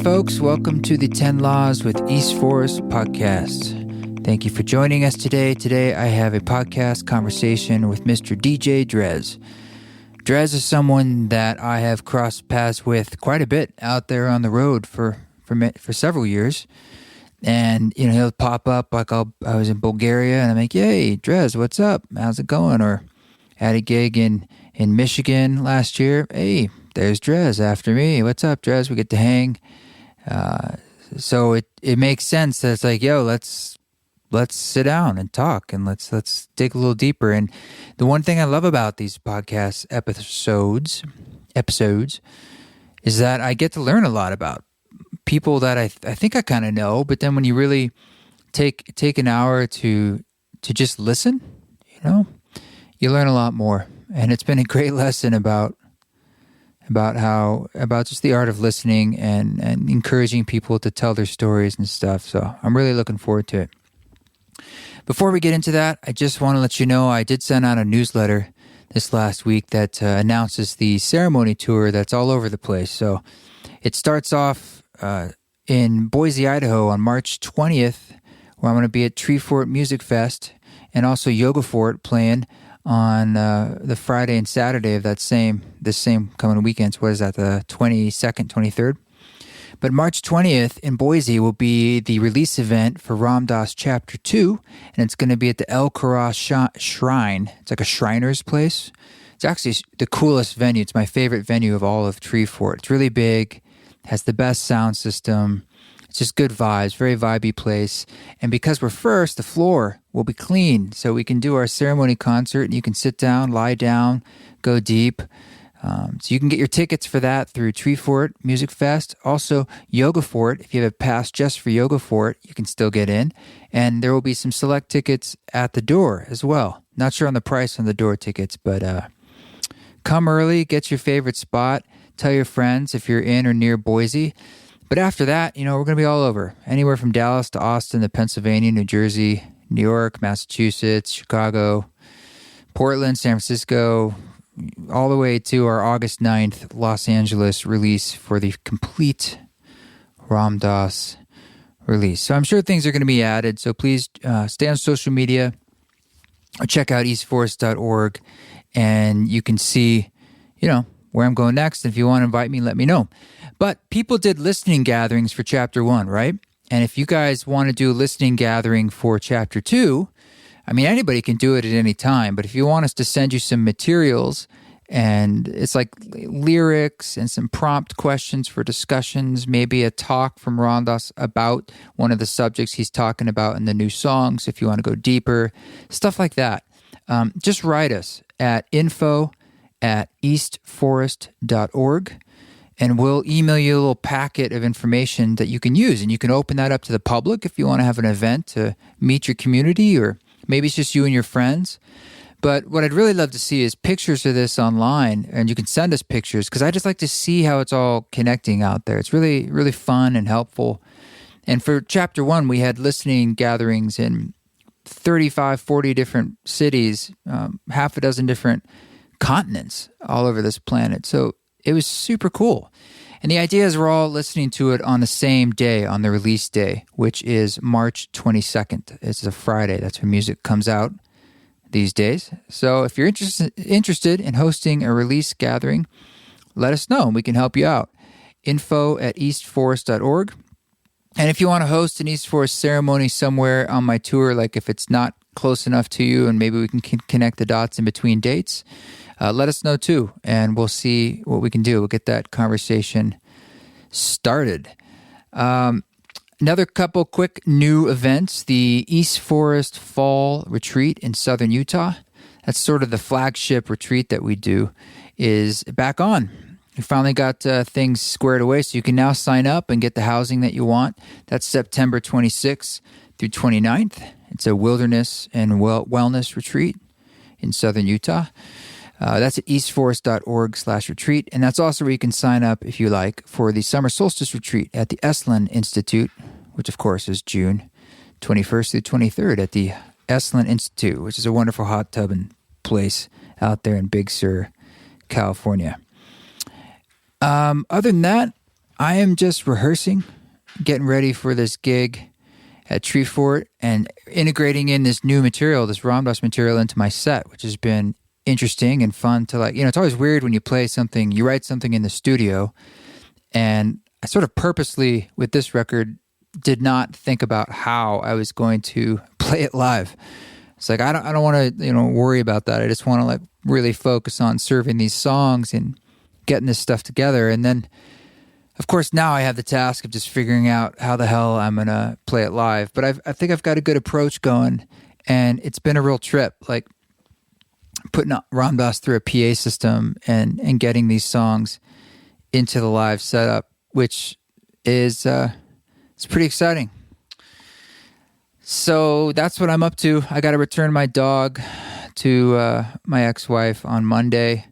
folks. Welcome to the 10 Laws with East Forest podcast. Thank you for joining us today. Today, I have a podcast conversation with Mr. DJ Drez. Drez is someone that I have crossed paths with quite a bit out there on the road for several years. And, you know, he'll pop up like I was in Bulgaria and I'm like, "Hey, Drez, what's up? How's it going?" Or had a gig in Michigan last year. "Hey, there's Drez after me. What's up, Drez?" We get to hang. So it makes sense that it's like, yo, let's sit down and talk and let's dig a little deeper. And the one thing I love about these podcast episodes is that I get to learn a lot about people that I think I kind of know, but then when you really take an hour to just listen, you know, you learn a lot more. And it's been a great lesson about just the art of listening and encouraging people to tell their stories and stuff. So I'm really looking forward to it. Before we get into that, I just want to let you know I did send out a newsletter this last week that announces the ceremony tour that's all over the place. So it starts off in Boise, Idaho on March 20th, where I'm going to be at Tree Fort Music Fest, and also Yoga Fort playing on the Friday and Saturday of this same coming weekends. What is that, the 22nd, 23rd? But March 20th in Boise will be the release event for Ram Dass Chapter 2, and it's going to be at the El Kara Shrine. It's like a Shriner's place. It's actually the coolest venue. It's my favorite venue of all of Tree Fort. It's really big, has the best sound system. It's just good vibes, very vibey place. And because we're first, the floor will be clean, so we can do our ceremony concert, and you can sit down, lie down, go deep. So you can get your tickets for that through Tree Fort Music Fest. Also, Yoga Fort, if you have a pass just for Yoga Fort, you can still get in. And there will be some select tickets at the door as well. Not sure on the price on the door tickets, but come early, get your favorite spot, tell your friends if you're in or near Boise. But after that, you know, we're going to be all over. Anywhere from Dallas to Austin to Pennsylvania, New Jersey, New York, Massachusetts, Chicago, Portland, San Francisco, all the way to our August 9th Los Angeles release for the complete Ram Dass release. So I'm sure things are going to be added. So please stay on social media or check out eastforest.org and you can see, you know, where I'm going next. If you want to invite me, let me know. But people did listening gatherings for Chapter 1, right? And if you guys want to do a listening gathering for Chapter 2, I mean, anybody can do it at any time, but if you want us to send you some materials, and it's like lyrics and some prompt questions for discussions, maybe a talk from Ram Dass about one of the subjects he's talking about in the new songs, if you want to go deeper, stuff like that, just write us at info@eastforest.org, and we'll email you a little packet of information that you can use, and you can open that up to the public if you want to have an event to meet your community, or maybe it's just you and your friends. But what I'd really love to see is pictures of this online, and you can send us pictures because I just like to see how it's all connecting out there. It's really, really fun and helpful. And for Chapter 1, we had listening gatherings in 35, 40 different cities, half a dozen different continents all over this planet. So it was super cool. And the idea is we're all listening to it on the same day, on the release day, which is March 22nd. It's a Friday. That's when music comes out these days. So if you're interested in hosting a release gathering, let us know and we can help you out. info@eastforest.org. And if you want to host an East Forest ceremony somewhere on my tour, like if it's not close enough to you and maybe we can connect the dots in between dates, let us know too, and we'll see what we can do. We'll get that conversation started. Another couple quick new events. The East Forest Fall Retreat in southern Utah. That's sort of the flagship retreat that we do, is back on. We finally got things squared away, so you can now sign up and get the housing that you want. That's September 26th through 29th. It's a wilderness and wellness retreat in southern Utah. That's at eastforest.org/retreat. And that's also where you can sign up, if you like, for the Summer Solstice Retreat at the Esalen Institute, which, of course, is June 21st through 23rd at the Esalen Institute, which is a wonderful hot tubbing place out there in Big Sur, California. Other than that, I am just rehearsing, getting ready for this gig at Treefort and integrating in this new material, this Ramdas material into my set, which has been interesting and fun to it's always weird when you play something, you write something in the studio, and I sort of purposely with this record did not think about how I was going to play it live. It's like, I don't want to, worry about that. I just want to really focus on serving these songs and getting this stuff together. And then, of course, now I have the task of just figuring out how the hell I'm going to play it live. But I think I've got a good approach going, and it's been a real trip, putting Ram Dass through a PA system and getting these songs into the live setup, which is it's pretty exciting. So that's what I'm up to. I got to return my dog to my ex-wife on Monday.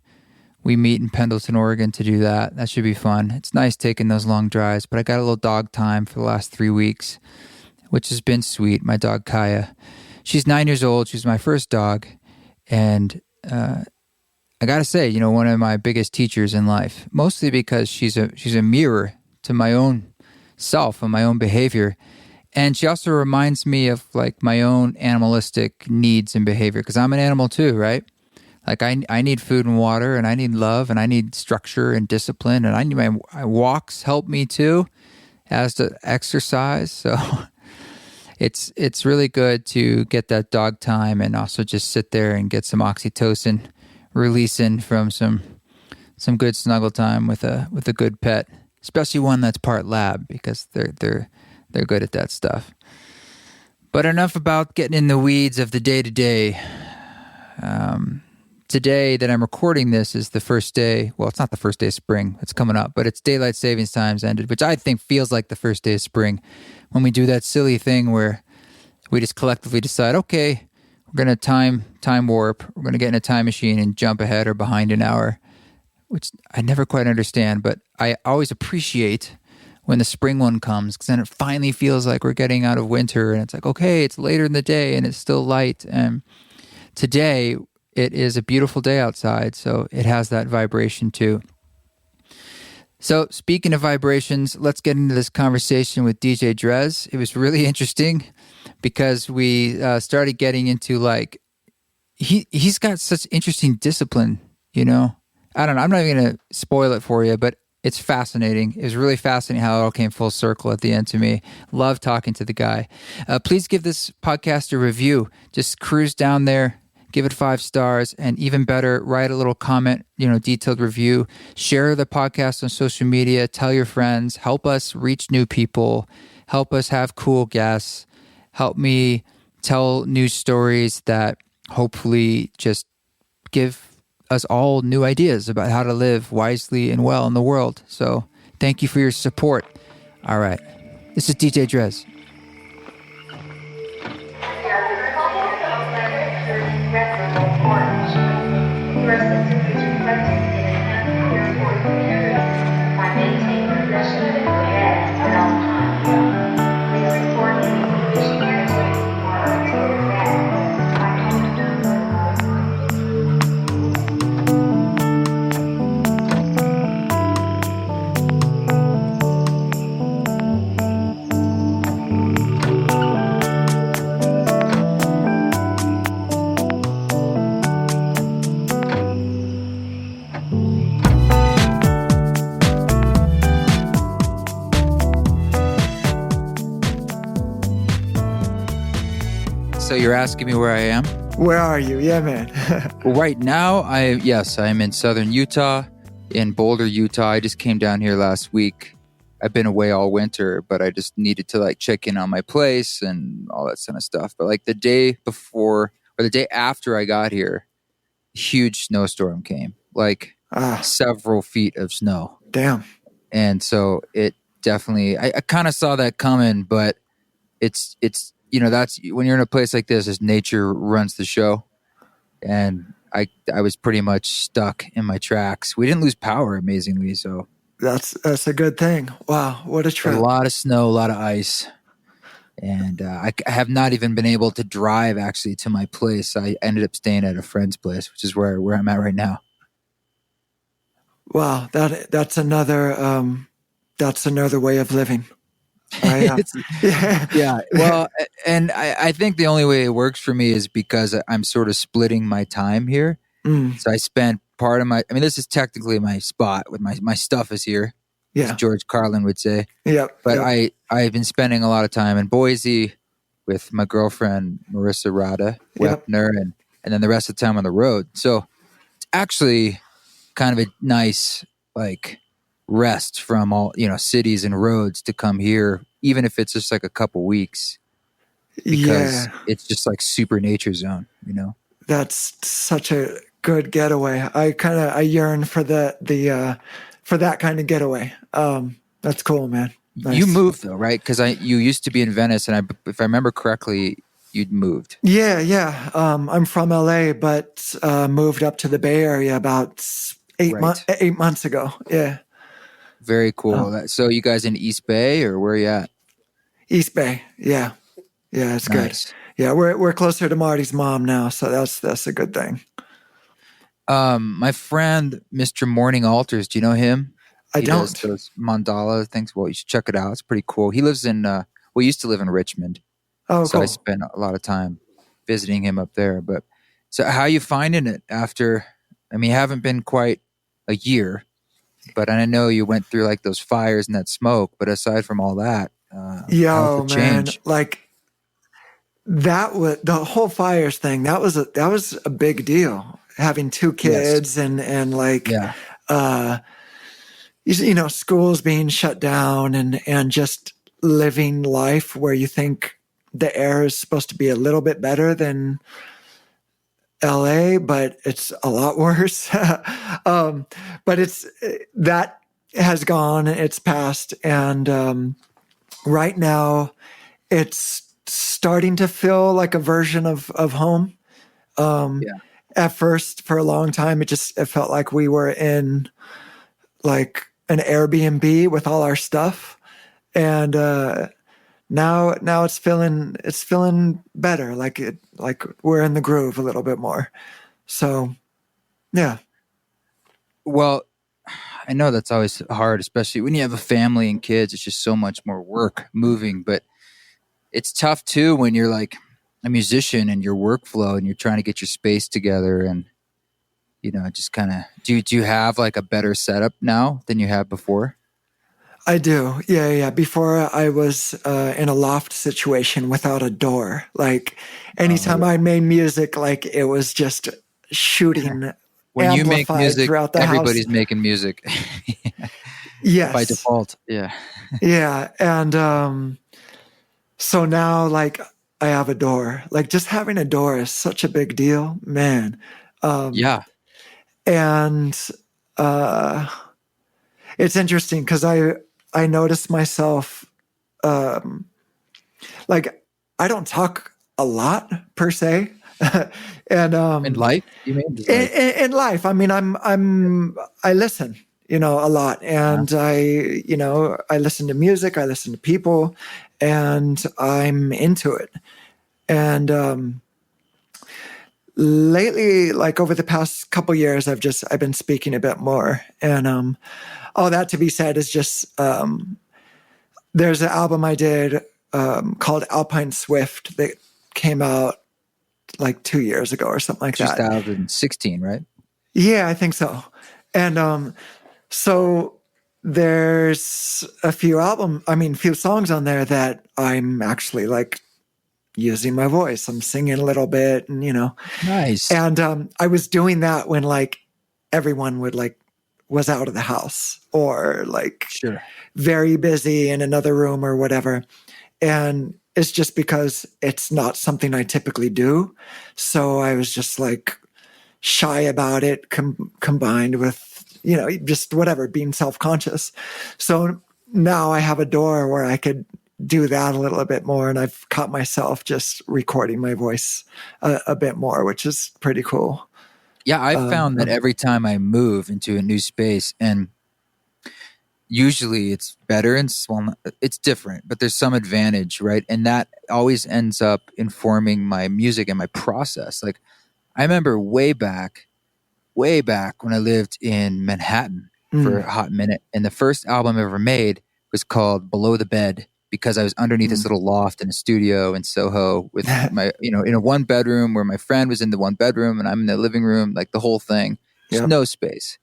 We meet in Pendleton, Oregon to do that. That should be fun. It's nice taking those long drives, but I got a little dog time for the last 3 weeks, which has been sweet. My dog, Kaya. She's 9 years old. She's my first dog. And I got to say, one of my biggest teachers in life, mostly because she's a mirror to my own self and my own behavior. And she also reminds me of my own animalistic needs and behavior, because I'm an animal too, right? I need food and water, and I need love, and I need structure and discipline, and I need my walks help me too, as to exercise. So it's really good to get that dog time and also just sit there and get some oxytocin releasing from some good snuggle time with a good pet, especially one that's part lab, because they're good at that stuff. But enough about getting in the weeds of the day-to-day. Today that I'm recording this is the first day. Well, it's not the first day of spring. It's coming up, but it's daylight savings times ended, which I think feels like the first day of spring when we do that silly thing where we just collectively decide, okay, we're going to time warp. We're going to get in a time machine and jump ahead or behind an hour, which I never quite understand, but I always appreciate when the spring one comes, because then it finally feels like we're getting out of winter, and it's like, okay, it's later in the day and it's still light. And today it is a beautiful day outside, so it has that vibration too. So speaking of vibrations, let's get into this conversation with DJ Drez. It was really interesting because we started getting into he's got such interesting discipline, I don't know. I'm not even going to spoil it for you, but it's fascinating. It was really fascinating how it all came full circle at the end to me. Love talking to the guy. Please give this podcast a review. Just cruise down there, give it 5 stars, and even better, write a little comment, detailed review. Share the podcast on social media. Tell your friends. Help us reach new people. Help us have cool guests. Help me tell news stories that hopefully just give us all new ideas about how to live wisely and well in the world. So thank you for your support. All right. This is DJ Drez. So you're asking me where I am? Where are you? Yeah, man. Right now, I'm in southern Utah, in Boulder, Utah. I just came down here last week. I've been away all winter, but I just needed to check in on my place and all that kind of stuff. But the day before or the day after I got here, a huge snowstorm came, several feet of snow. Damn. And so it definitely, I kind of saw that coming, but it's that's when you're in a place like this, as nature runs the show. And I was pretty much stuck in my tracks. We didn't lose power, amazingly. So that's a good thing. Wow, what a trip! A lot of snow, a lot of ice, and I have not even been able to drive actually to my place. I ended up staying at a friend's place, which is where I'm at right now. Wow, that's another that's another way of living. I, yeah. Yeah. Well, and I think the only way it works for me is because I'm sort of splitting my time here. Mm, So I spent part of I mean, this is technically my spot with my stuff is here, as yeah. George Carlin would say. Yep. But Yep. I've been spending a lot of time in Boise with my girlfriend, Marissa Rada Yep. Wepner, and then the rest of the time on the road. So it's actually kind of a nice, like, rest from all, cities and roads to come here, even if it's just like a couple weeks, because Yeah. it's just like super nature zone. That's such a good getaway. I yearn for for that kind of getaway. That's cool, man. You Nice. moved though, right? Because you used to be in Venice, and if I remember correctly, you'd moved. Yeah, yeah. I'm from LA, but moved up to the Bay Area about Right. 8 months ago. Yeah. Very cool. Oh, So you guys in East Bay, or where are you at? East Bay. Yeah. Yeah, it's good. Nice. Yeah, we're closer to Marty's mom now, so that's a good thing. My friend, Mr. Morning Altars, do you know him? I He does don't. those mandala things. Well, you should check it out. It's pretty cool. He lives he used to live in Richmond. Oh, So I cool. spent a lot of time visiting him up there. But so how you finding it after, I mean, you haven't been quite a year, but I know you went through like those fires and that smoke, but aside from all that, how's the Yo, man, change? like that was the whole fires thing. That was a big deal. Having two Yes. kids and like Yeah. uh schools being shut down and just living life where you think the air is supposed to be a little bit better than LA, but it's a lot worse. But it's that has gone, it's passed, and right now it's starting to feel like a version of home. Yeah. At first, for a long time, it felt like we were in like an Airbnb with all our stuff, and now it's feeling better, like we're in the groove a little bit more. So yeah, Well, I know that's always hard, especially when you have a family and kids. It's just so much more work moving, but it's tough too when you're like a musician and your workflow and you're trying to get your space together and just kind of do you have like a better setup now than you had before? I do. Yeah, yeah. Before I was in a loft situation without a door. Like anytime Yeah. I made music, like it was just shooting When you make amplified music, throughout the house. everybody's making music by Yes. default. Yeah. Yeah. And so now like I have a door. Like just having a door is such a big deal, man. Yeah. And uh it's interesting because I noticed myself like I don't talk a lot per se. And In life, you mean? Just in, like, in life, I mean, I listen, a lot, and I listen to music, I listen to people, and I'm into it. And lately, like over the past couple years, I've been speaking a bit more, and all that to be said is just there's an album I did called Alpine Swift that came out like 2 years ago or something like that. 2016, right? Yeah, I think so. And so there's few songs on there that I'm actually like using my voice. I'm singing a little bit, and Nice. and I was doing that when like everyone was out of the house or like Sure. very busy in another room or whatever. And it's just because it's not something I typically do. So I was just like shy about it, combined with, just whatever, being self-conscious. So now I have a door where I could do that a little bit more. And I've caught myself just recording my voice a bit more, which is pretty cool. Yeah, I've found that every time I move into a new space, and usually it's better and it's different, but there's some advantage, right? And that always ends up informing my music and my process. Like I remember way back when I lived in Manhattan for a hot minute, and the first album I ever made, was called Below the Bed, because I was underneath this little loft in a studio in Soho with my, in a one bedroom where my friend was in the one bedroom and I'm in the living room, like the whole thing, just no space.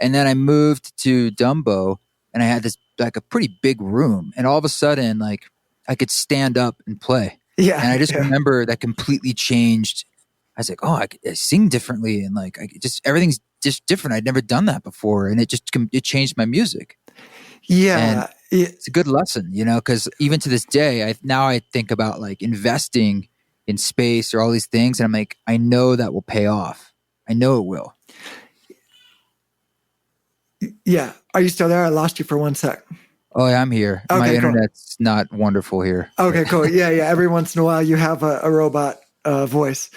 And then I moved to Dumbo and I had this like a pretty big room, and all of a sudden, like I could stand up and play. Yeah. And I just remember that completely changed. I was like, oh, I sing differently. And like, everything's just different. I'd never done that before. And it changed my music. Yeah. And it's a good lesson, because even to this day, I think about like investing in space or all these things. And I'm like, I know that will pay off. I know it will. Yeah. Are you still there? I lost you for 1 sec. Oh, yeah, I'm here. Okay, my cool. internet's not wonderful here. Okay, cool. Yeah. Every once in a while you have a robot voice.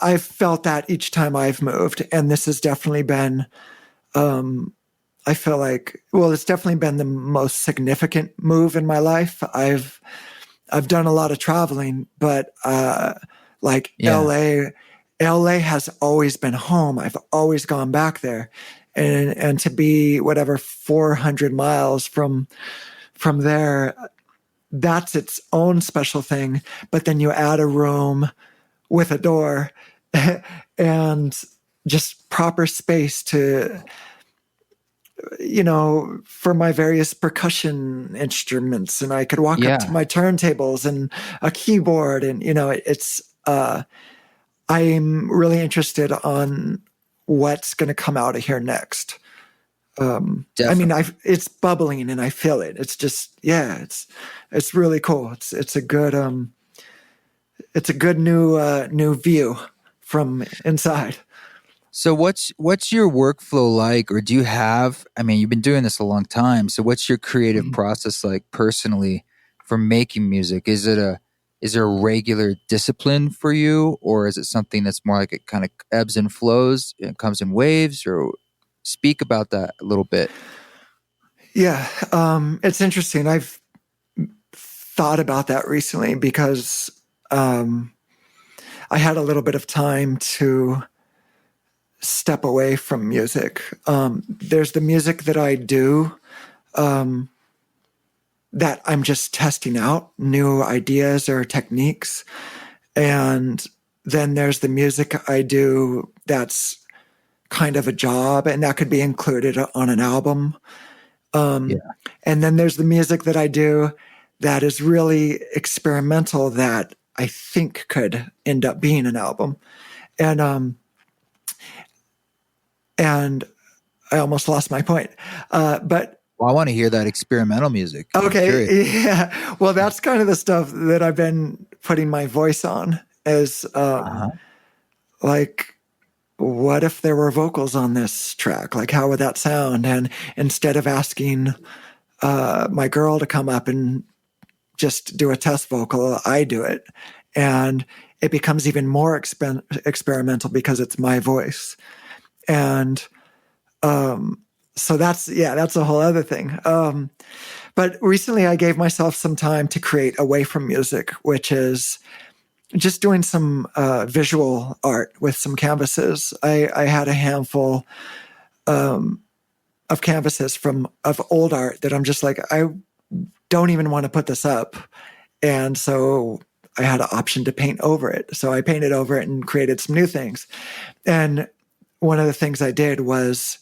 I've felt that each time I've moved, and this has definitely been, I feel like, it's definitely been the most significant move in my life. I've done a lot of traveling, but LA has always been home. I've always gone back there, and to be whatever 400 miles from there, that's its own special thing. But then you add a room with a door and just proper space to, for my various percussion instruments, and I could walk up to my turntables and a keyboard, and I'm really interested on what's going to come out of here next. I mean, it's bubbling and I feel it. It's just, it's really cool. It's a good new view from inside. So what's your workflow like, or do you have, you've been doing this a long time. So what's your creative process like personally for making music? Is there a regular discipline for you, or is it something that's more like it kind of ebbs and flows, it comes in waves? Or speak about that a little bit. Yeah. It's interesting. I've thought about that recently because I had a little bit of time to step away from music. There's the music that I do that I'm just testing out new ideas or techniques. And then there's the music I do that's kind of a job, and that could be included on an album. And then there's the music that I do that is really experimental that I think could end up being an album. And I almost lost my point. But I want to hear that experimental music. Okay. Yeah. Well, that's kind of the stuff that I've been putting my voice on is like, what if there were vocals on this track? Like, how would that sound? And instead of asking my girl to come up and just do a test vocal, I do it. And it becomes even more experimental because it's my voice. And so that's a whole other thing. But recently I gave myself some time to create away from music, which is just doing some visual art with some canvases. I had a handful of canvases of old art that I'm just like, I don't even want to put this up. And so I had an option to paint over it. So I painted over it and created some new things. And one of the things I did was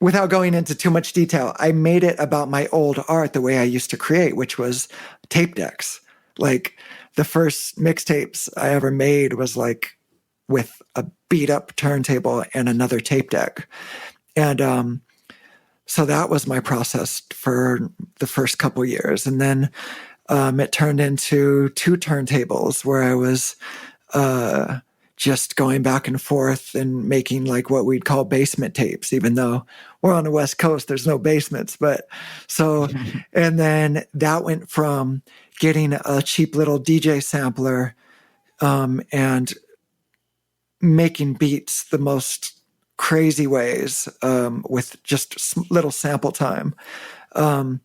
without going into too much detail, I made it about my old art the way I used to create, which was tape decks. Like the first mixtapes I ever made was like with a beat up turntable and another tape deck. And so that was my process for the first couple years. And then it turned into 2 turntables where I was just going back and forth and making like what we'd call basement tapes, even though we're on the West Coast, there's no basements. But so, and then that went from getting a cheap little DJ sampler and making beats the most crazy ways with just little sample time to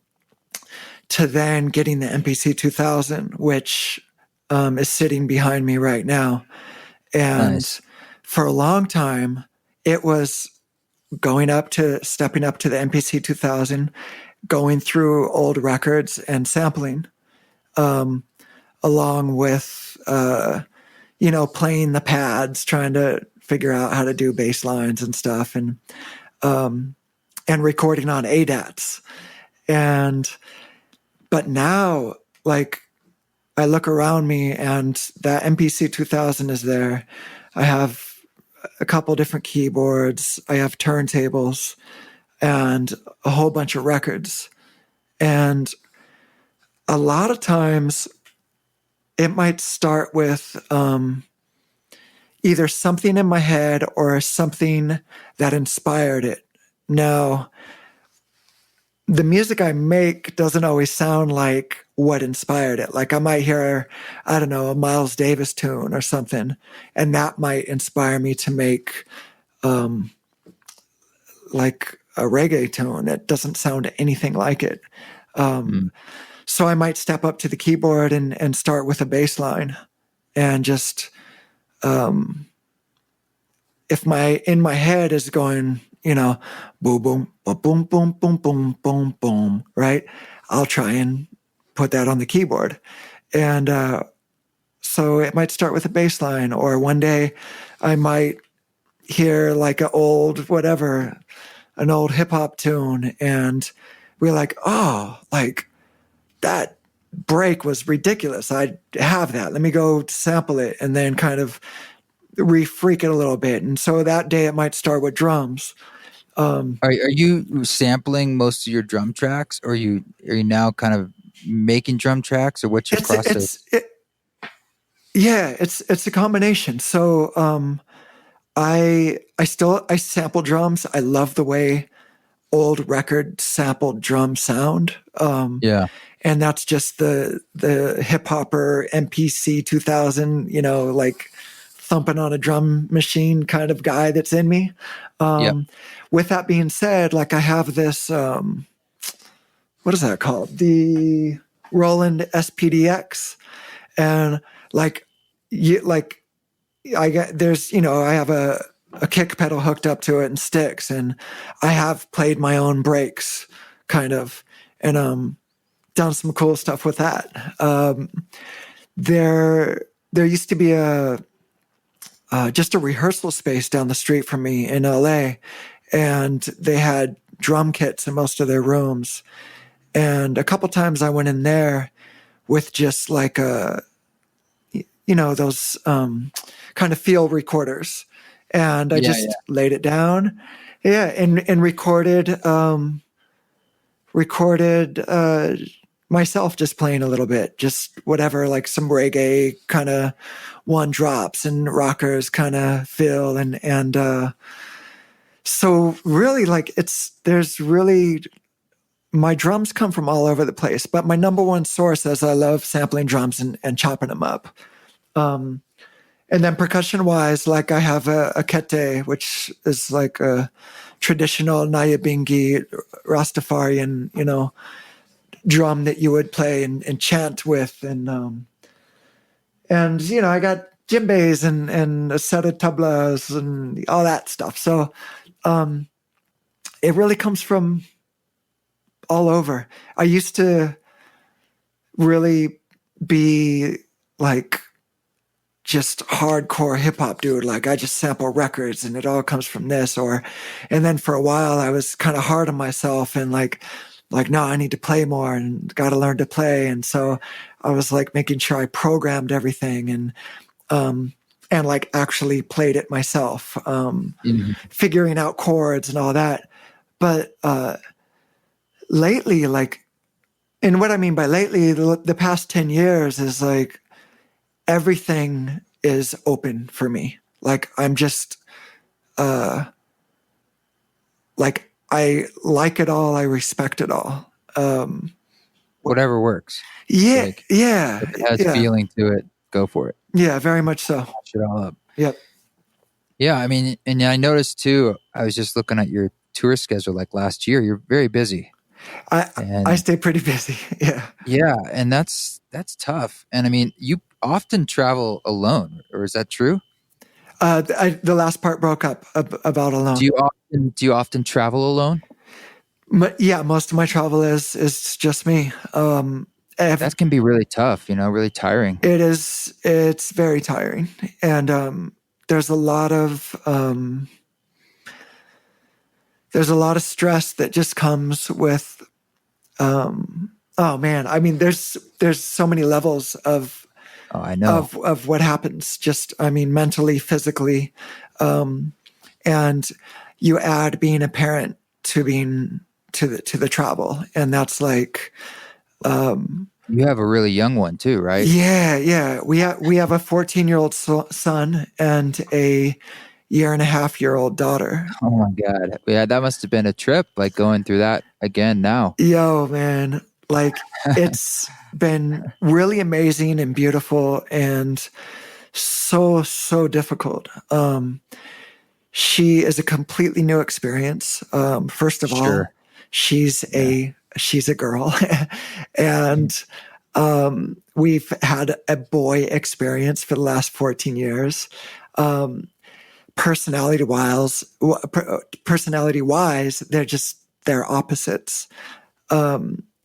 then getting the MPC 2000, which is sitting behind me right now. And nice. for a long time, it was stepping up to the MPC 2000, going through old records and sampling, along with, playing the pads, trying to figure out how to do bass lines and stuff, and recording on ADATs. But now, like, I look around me and that MPC 2000 is there. I have a couple different keyboards. I have turntables and a whole bunch of records. And a lot of times it might start with either something in my head or something that inspired it. Now, the music I make doesn't always sound like what inspired it. Like I might hear, I don't know, a Miles Davis tune or something, and that might inspire me to make like a reggae tune. It doesn't sound anything like it. So I might step up to the keyboard and start with a bass line, and just if in my head is going, boom, boom, boom, boom, boom, boom, boom, boom, boom, right? I'll try and put that on the keyboard. And so it might start with a bass line, or one day I might hear like an old hip hop tune, and we're like, oh, like that break was ridiculous. I have that. Let me go sample it, and then kind of re-freak it a little bit. And so that day it might start with drums. Are you sampling most of your drum tracks, or are you now kind of making drum tracks, or what's your process? It's a combination. So I sample drums. I love the way old record sampled drums sound. And that's just the hip hopper MPC 2000, like thumping on a drum machine kind of guy that's in me. With that being said, like I have this, what is that called? The Roland SPDX. And I have a kick pedal hooked up to it and sticks, and I have played my own breaks kind of, and done some cool stuff with that. There used to be just a rehearsal space down the street from me in LA, and they had drum kits in most of their rooms. And a couple times I went in there with just like those kind of field recorders, and I laid it down, and recorded myself just playing a little bit, just whatever, like some reggae kind of one drops and rockers kind of fill, and so really, like my drums come from all over the place, but my number one source is I love sampling drums and chopping them up. And then percussion wise, like I have a kete, which is like a traditional Nyabingi Rastafarian, drum that you would play and chant with. And I got djembes and a set of tablas and all that stuff. So, it really comes from all over. I used to really be like just hardcore hip hop dude. Like I just sample records and it all comes from this, and then for a while I was kind of hard on myself and like, no, I need to play more and got to learn to play. And so I was like making sure I programmed everything and like actually played it myself, figuring out chords and all that. But, lately, and what I mean by lately, the past 10 years is like everything is open for me. Like I'm just, like I like it all. I respect it all. Whatever works. Yeah. If it has feeling to it, go for it. Yeah, very much so. Match it all up. Yep. Yeah. I mean, and I noticed too, I was just looking at your tour schedule like last year. You're very busy. I stay pretty busy. Yeah. Yeah. And that's tough. And I mean, you often travel alone, or is that true? The last part broke up about alone. Do you often travel alone? Yeah, most of my travel is just me. That can be really tough, really tiring. It is. It's very tiring, and there's a lot of stress that just comes with. Oh man, I mean, there's so many levels of. Oh, I know. Of what happens. Just, I mean, mentally, physically, and you add being a parent to being to the travel, and that's like. You have a really young one too, right? Yeah. We have a 14-year-old son and a 1.5-year-old daughter. Oh my God. Yeah, that must have been a trip, like going through that again now. Yo, man. Like, it's been really amazing and beautiful and so difficult. She is a completely new experience. First of all, she's a girl, and we've had a boy experience for the last 14 years. Personality wise, they're opposites.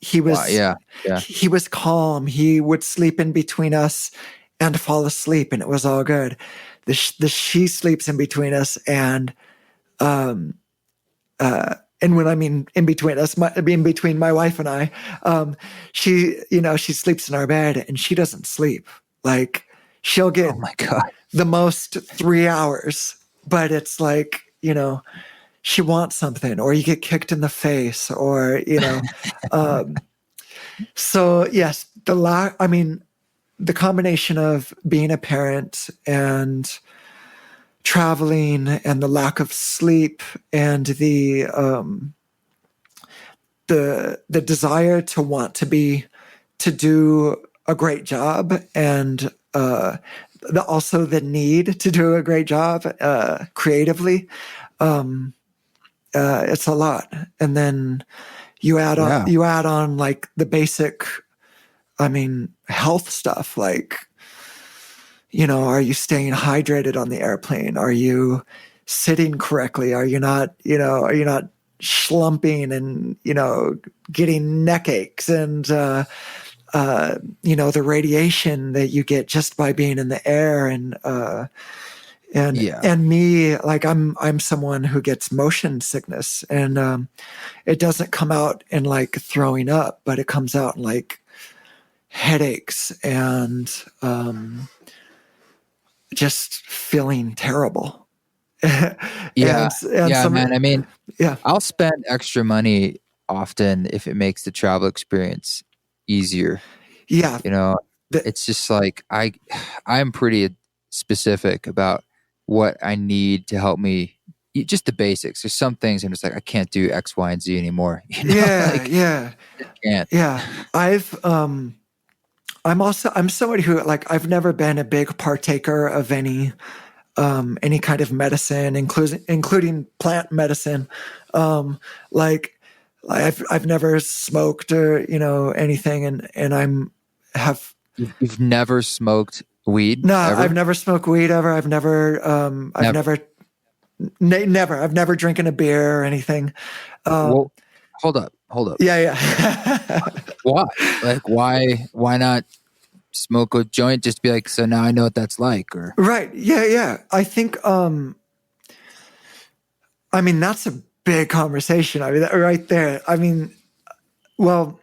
He was calm. He would sleep in between us and fall asleep, and it was all good. The she sleeps in between us, and when I mean in between us, in between my wife and I, she sleeps in our bed, and she doesn't sleep. Like, she'll get oh my God, the most 3 hours, but it's like, she wants something, or you get kicked in the face, or so yes, the combination of being a parent and traveling and the lack of sleep and the desire to want to do a great job, and also the need to do a great job creatively. It's a lot. And then you add on like the basic, health stuff, like, are you staying hydrated on the airplane? Are you sitting correctly? Are you not slumping and, getting neck aches and, the radiation that you get just by being in the air, and me, like, I'm someone who gets motion sickness, and it doesn't come out in like throwing up, but it comes out in like headaches and just feeling terrible. Man. I'll spend extra money often if it makes the travel experience easier. Yeah. It's just like I'm pretty specific about what I need to help me. Just the basics. There's some things I'm just like, I can't do X, Y, and Z anymore. Yeah. I can't. Yeah. I'm somebody who, like, I've never been a big partaker of any kind of medicine, including plant medicine. Like I've never smoked or anything, and You've never smoked weed? No, ever? I've never smoked weed ever. I've never drinking a beer or anything. Well, hold up. Yeah. Why? Like, why not smoke a joint? Just be like, so now I know what that's like, or right? Yeah. I think. That's a big conversation. Right there. Well,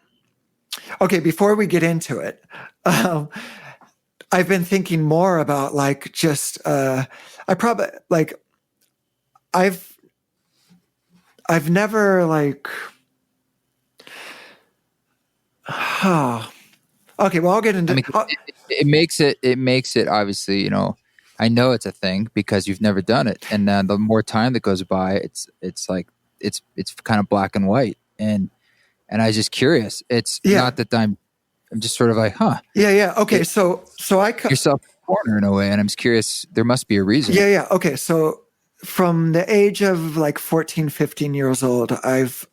okay. Before we get into it, I've been thinking more about like just. I've never like. Okay, well, I'll get into. It makes it obviously. I know it's a thing because you've never done it, and the more time that goes by, it's like it's kind of black and white, and I was just curious. It's not that I'm just sort of like, huh? Yeah. Okay, so I yourself in the corner in a way, and I'm just curious. There must be a reason. Yeah. Okay, so from the age of like 14, 15 years old, I've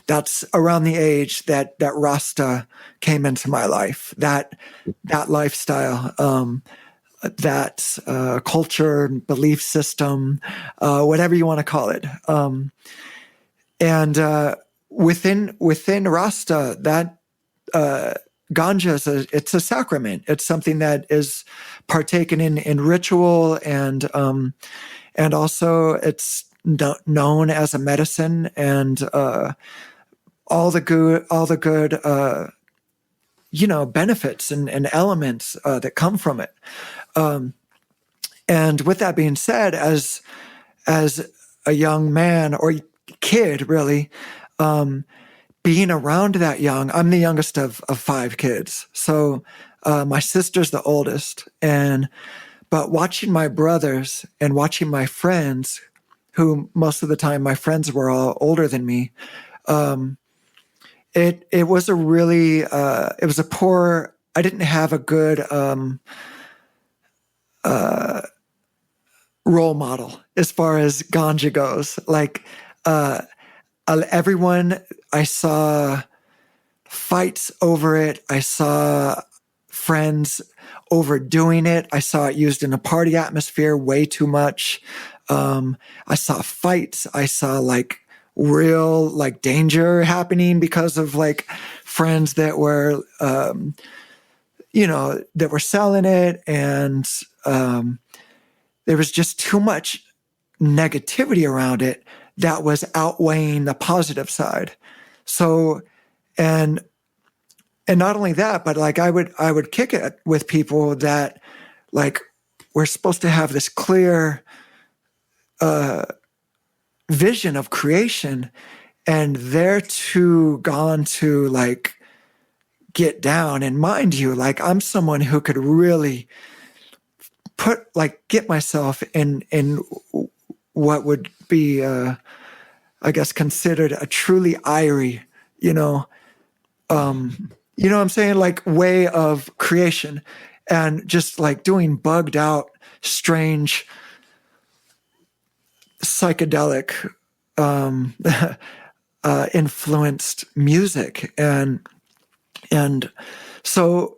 that's around the age that Rasta came into my life. That lifestyle. that culture, belief system, whatever you want to call it. And within Rasta, that ganja it's a sacrament. It's something that is partaken in ritual, and also it's known as a medicine, and all the good benefits and elements that come from it. And with that being said, as a young man or kid, really, being around that young, I'm the youngest of 5 kids. So my sister's the oldest, but watching my brothers and watching my friends, who most of the time my friends were all older than me, it was a really it was a poor. I didn't have a good role model as far as ganja goes. Like everyone, I saw fights over it. I saw friends overdoing it. I saw it used in a party atmosphere way too much. I saw fights. I saw like real like danger happening because of like friends that were that were selling it, and there was just too much negativity around it that was outweighing the positive side. So, and not only that, but like I would kick it with people that like we're supposed to have this clear vision of creation, and they're too gone to like get down. And mind you, like I'm someone who could really get myself in what would be I guess considered a truly Irie, you know what I'm saying, like way of creation, and just like doing bugged out, strange, psychedelic influenced music, and so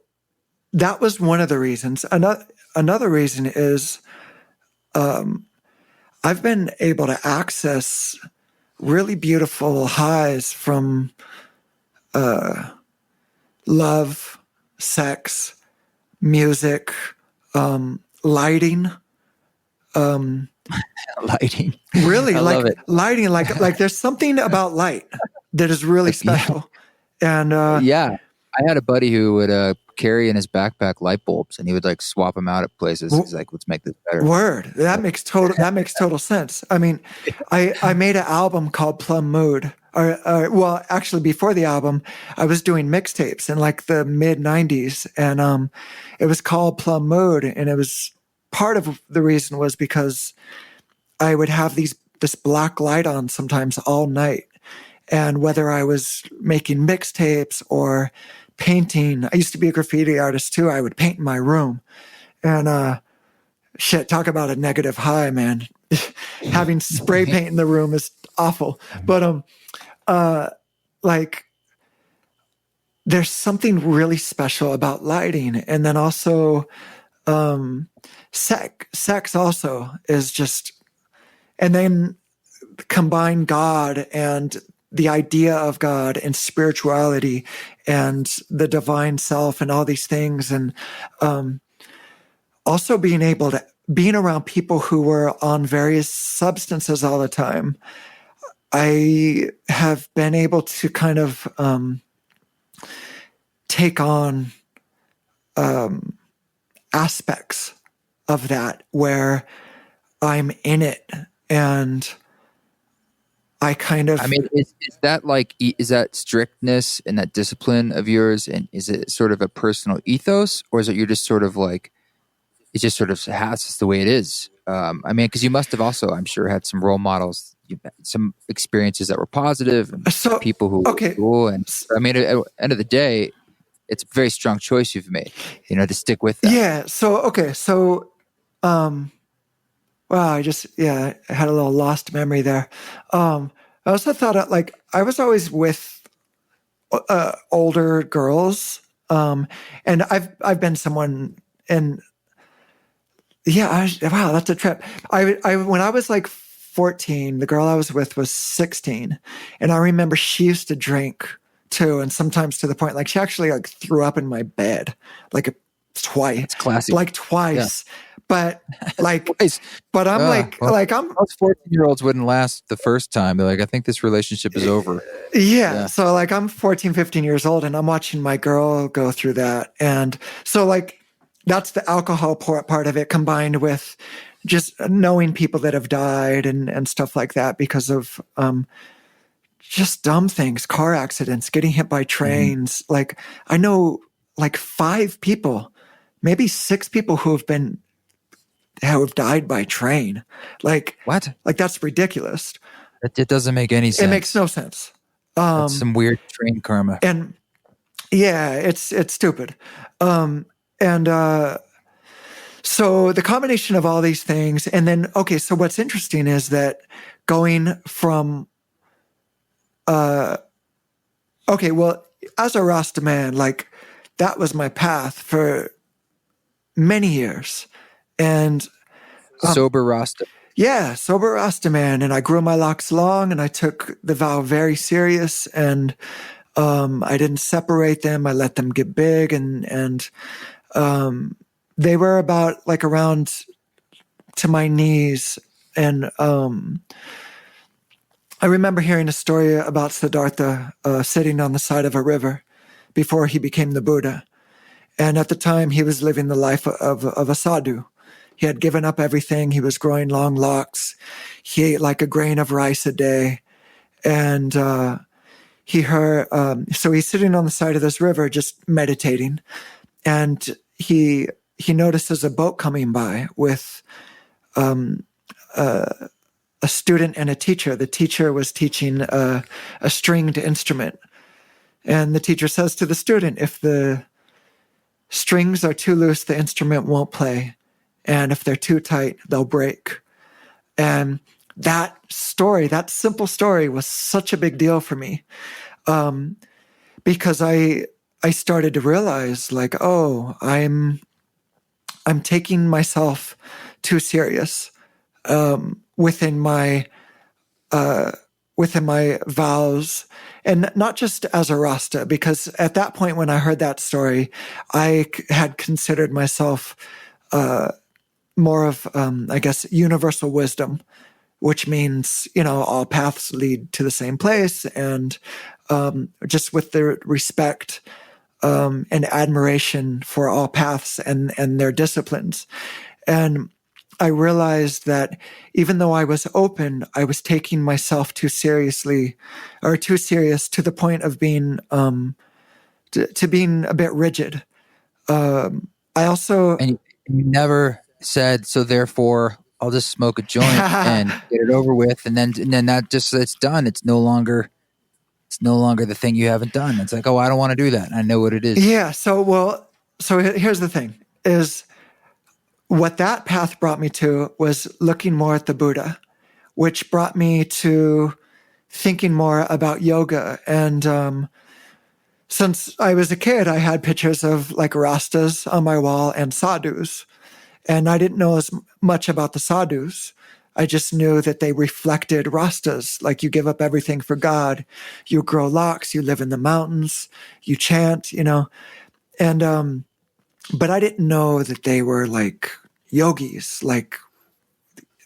that was one of the reasons. Another reason is I've been able to access really beautiful highs from love, sex, music, lighting. Lighting. Really, I love it. lighting, like there's something about light that is really special. And yeah, I had a buddy who would carry in his backpack light bulbs, and he would like swap them out at places. He's like, "Let's make this better." Word. That makes total sense. I mean, I made an album called Plum Mood. Well, actually, before the album, I was doing mixtapes in like the mid '90s, and it was called Plum Mood, and it was part of the reason was because I would have this black light on sometimes all night, and whether I was making mixtapes or painting, I used to be a graffiti artist too. I would paint in my room, and shit, talk about a negative high, man. Having spray paint in the room is awful, but like there's something really special about lighting, and then also sex also is just, and then combine God and the idea of God and spirituality and the divine self and all these things, and also being around people who were on various substances all the time. I have been able to kind of take on aspects of that where I'm in it, and I kind of... I mean, is that like, is that strictness and that discipline of yours, and is it sort of a personal ethos, or is it you're just sort of like, it just sort of has just the way it is? I mean, because you must have also, I'm sure, had some role models, some experiences that were positive, and people who were cool. And I mean, at the end of the day, it's a very strong choice you've made, to stick with that. Yeah. So, wow, I had a little lost memory there. I also thought like I was always with older girls, and I've been someone, and Yeah, wow, that's a trip. When I was like 14, the girl I was with was 16, and I remember she used to drink too, and sometimes to the point like she actually like threw up in my bed, like twice, It's classic. like twice. But like, Twice. but I'm Well, I'm most 14-year-olds wouldn't last the first time. They're like, I think this relationship is over. yeah. So like I'm 14, 15 years old and I'm watching my girl go through that. And so like that's the alcohol part of it combined with just knowing people that have died and stuff like that because of just dumb things, car accidents, getting hit by trains. Like I know like 5 people, maybe 6 people who have died by train. Like What? like that's ridiculous. It doesn't make any sense. It makes no sense. That's some weird train karma. And yeah, it's stupid. So the combination of all these things, and then okay, so what's interesting is that going from okay, well, as a Rasta man, like that was my path for many years. And Sober Rasta. yeah, sober Rasta man. And I grew my locks long and I took the vow very serious and I didn't separate them. I let them get big and they were about like around to my knees. And I remember hearing a story about Siddhartha sitting on the side of a river before he became the Buddha. And at the time, he was living the life of a sadhu. He had given up everything. He was growing long locks. He ate like a grain of rice a day. And he heard, so he's sitting on the side of this river just meditating. And he notices a boat coming by with a student and a teacher. The teacher was teaching a stringed instrument. And the teacher says to the student, if the strings are too loose, the instrument won't play. And if they're too tight, they'll break. And that story, that simple story was such a big deal for me. Because I started to realize like, oh, I'm taking myself too serious within my vows, and not just as a Rasta, because at that point when I heard that story, I had considered myself more of, I guess, universal wisdom, which means, all paths lead to the same place, and just with the respect and admiration for all paths and their disciplines. And I realized that even though I was open, I was taking myself too seriously, or too serious to the point of being to being a bit rigid. I also And you never said, so therefore I'll just smoke a joint and get it over with, and then that just, it's done. It's no longer the thing you haven't done. It's like, oh, I don't want to do that. I know what it is. Yeah. So here's the thing: is what that path brought me to was looking more at the Buddha, which brought me to thinking more about yoga. And since I was a kid, I had pictures of like Rastas on my wall and sadhus. And I didn't know as much about the sadhus. I just knew that they reflected Rastas, like you give up everything for God, you grow locks, you live in the mountains, you chant, And but I didn't know that they were like yogis, like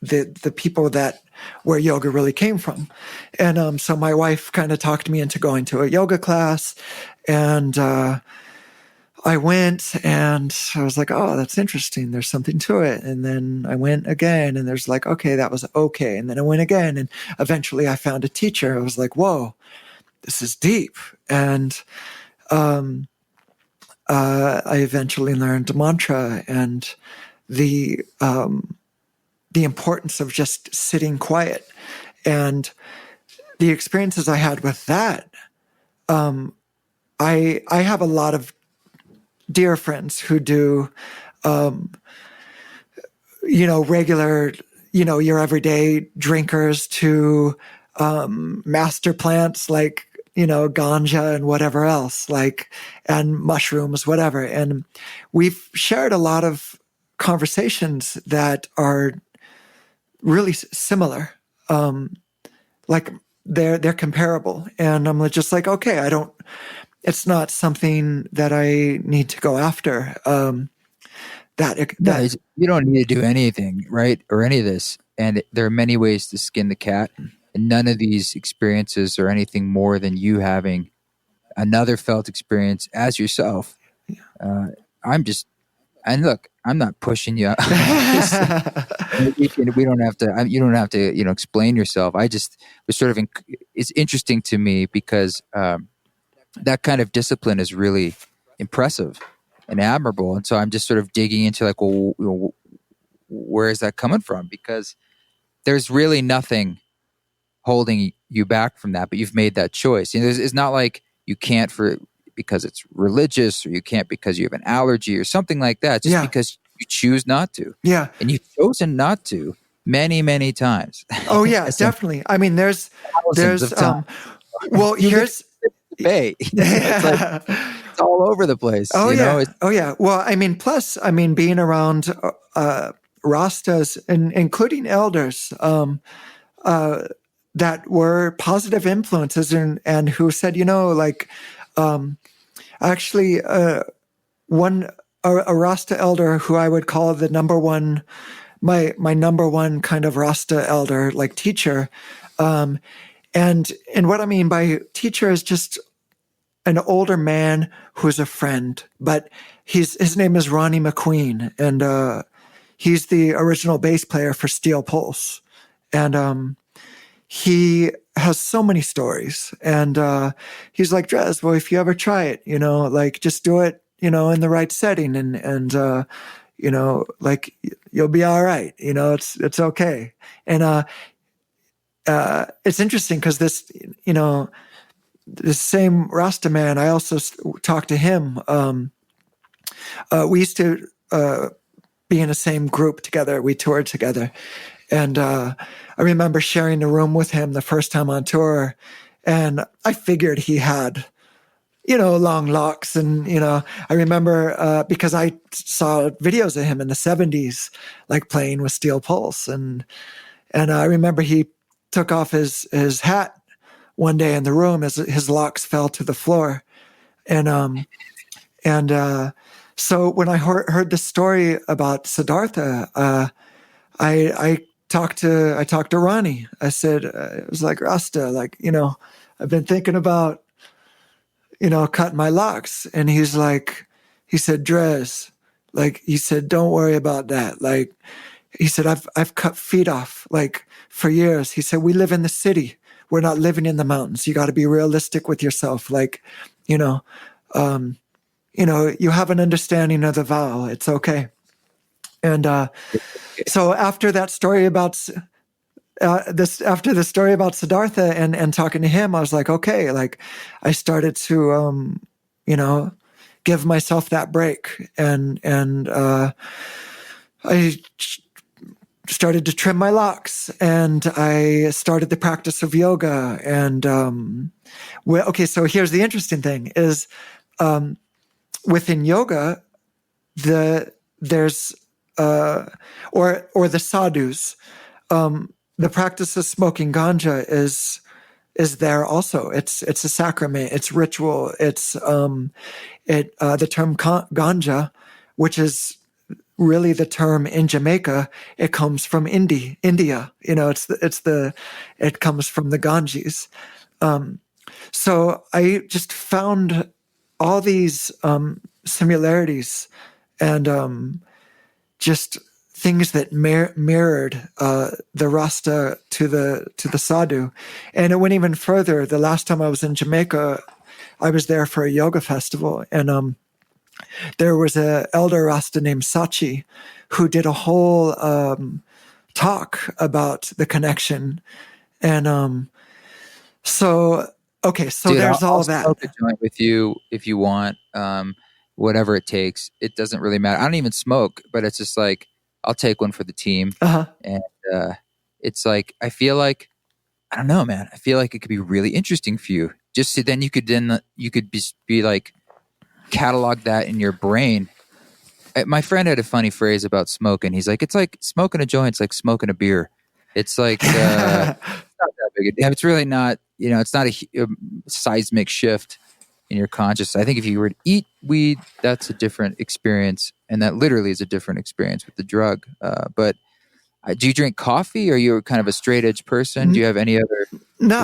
the people that where yoga really came from. And so my wife kind of talked me into going to a yoga class, and I went, and I was like, oh, that's interesting. There's something to it. And then I went again, and there's like, okay, that was okay. And then I went again, and eventually I found a teacher. I was like, whoa, this is deep. And I eventually learned mantra and the importance of just sitting quiet. And the experiences I had with that, I have a lot of dear friends who do, regular, your everyday drinkers to master plants like, ganja and whatever else, and mushrooms, whatever. And we've shared a lot of conversations that are really similar. Like they're comparable, and I'm just like, okay, it's not something that I need to go after. You don't need to do anything, right? Or any of this. And there are many ways to skin the cat. And none of these experiences are anything more than you having another felt experience as yourself. I'm not pushing you. We don't have to. You don't have to. Explain yourself. I just was sort of. It's interesting to me because that kind of discipline is really impressive and admirable. And so I'm just sort of digging into like, well, where is that coming from? Because there's really nothing holding you back from that, but you've made that choice. It's not like you can't because it's religious, or you can't because you have an allergy or something like that. Just because you choose not to. Yeah. And you've chosen not to many, many times. Oh yeah, definitely. I mean, there's well, here's Bay. It's all over the place. Oh yeah. Well, I mean, plus, being around Rastas, and including elders, that were positive influences, and who said, actually, a Rasta elder who I would call the number one, my number one kind of Rasta elder, like teacher, and what I mean by teacher is just an older man who's a friend, but his name is Ronnie McQueen, and he's the original bass player for Steel Pulse, and he has so many stories, and he's like, Drez, well, if you ever try it, like just do it, in the right setting, and like you'll be all right, it's okay, and it's interesting because this same Rasta man, I also talked to him. We used to be in the same group together. We toured together. And I remember sharing the room with him the first time on tour. And I figured he had, long locks. And, I remember because I saw videos of him in the 70s, like playing with Steel Pulse. And I remember he took off his hat one day in the room as his locks fell to the floor. And so when I heard the story about Siddhartha, I talked to Ronnie. I said, it was like, Rasta, like, I've been thinking about, cutting my locks. And he said, Drez, like, he said, don't worry about that. Like, he said, I've cut feet off, like, for years. He said, we live in the city. We're not living in the mountains. You got to be realistic with yourself. Like, you have an understanding of the vow. It's okay. And so after that story about after the story about Siddhartha and talking to him, I was like, okay, like I started to, give myself that break, and I started to trim my locks, and I started the practice of yoga. And so here's the interesting thing is, within yoga, there's or the sadhus, the practice of smoking ganja is there also. It's a sacrament. It's ritual. It's the term ganja, which is really the term in Jamaica, it comes from India. It comes from the Ganges. So I just found all these similarities and just things that mirrored the Rasta to the Sadhu, and it went even further. The last time I was in Jamaica, I was there for a yoga festival, and there was an elder Rasta named Sachi who did a whole talk about the connection. And so Dude, there's all that. I'll smoke a joint with you if you want, whatever it takes. It doesn't really matter. I don't even smoke, but it's just like, I'll take one for the team. And it's like, I feel like, I don't know, man. I feel like it could be really interesting for you. Just so then you could be like, catalog that in your brain my friend had a funny phrase about smoking. He's like, it's like smoking a joint's like smoking a beer. It's like it's not that big. It's really not. It's not a seismic shift in your consciousness. I think if you were to eat weed, that's a different experience, and that literally is a different experience with the drug. But do you drink coffee? Or are you kind of a straight edge person? Do you have any other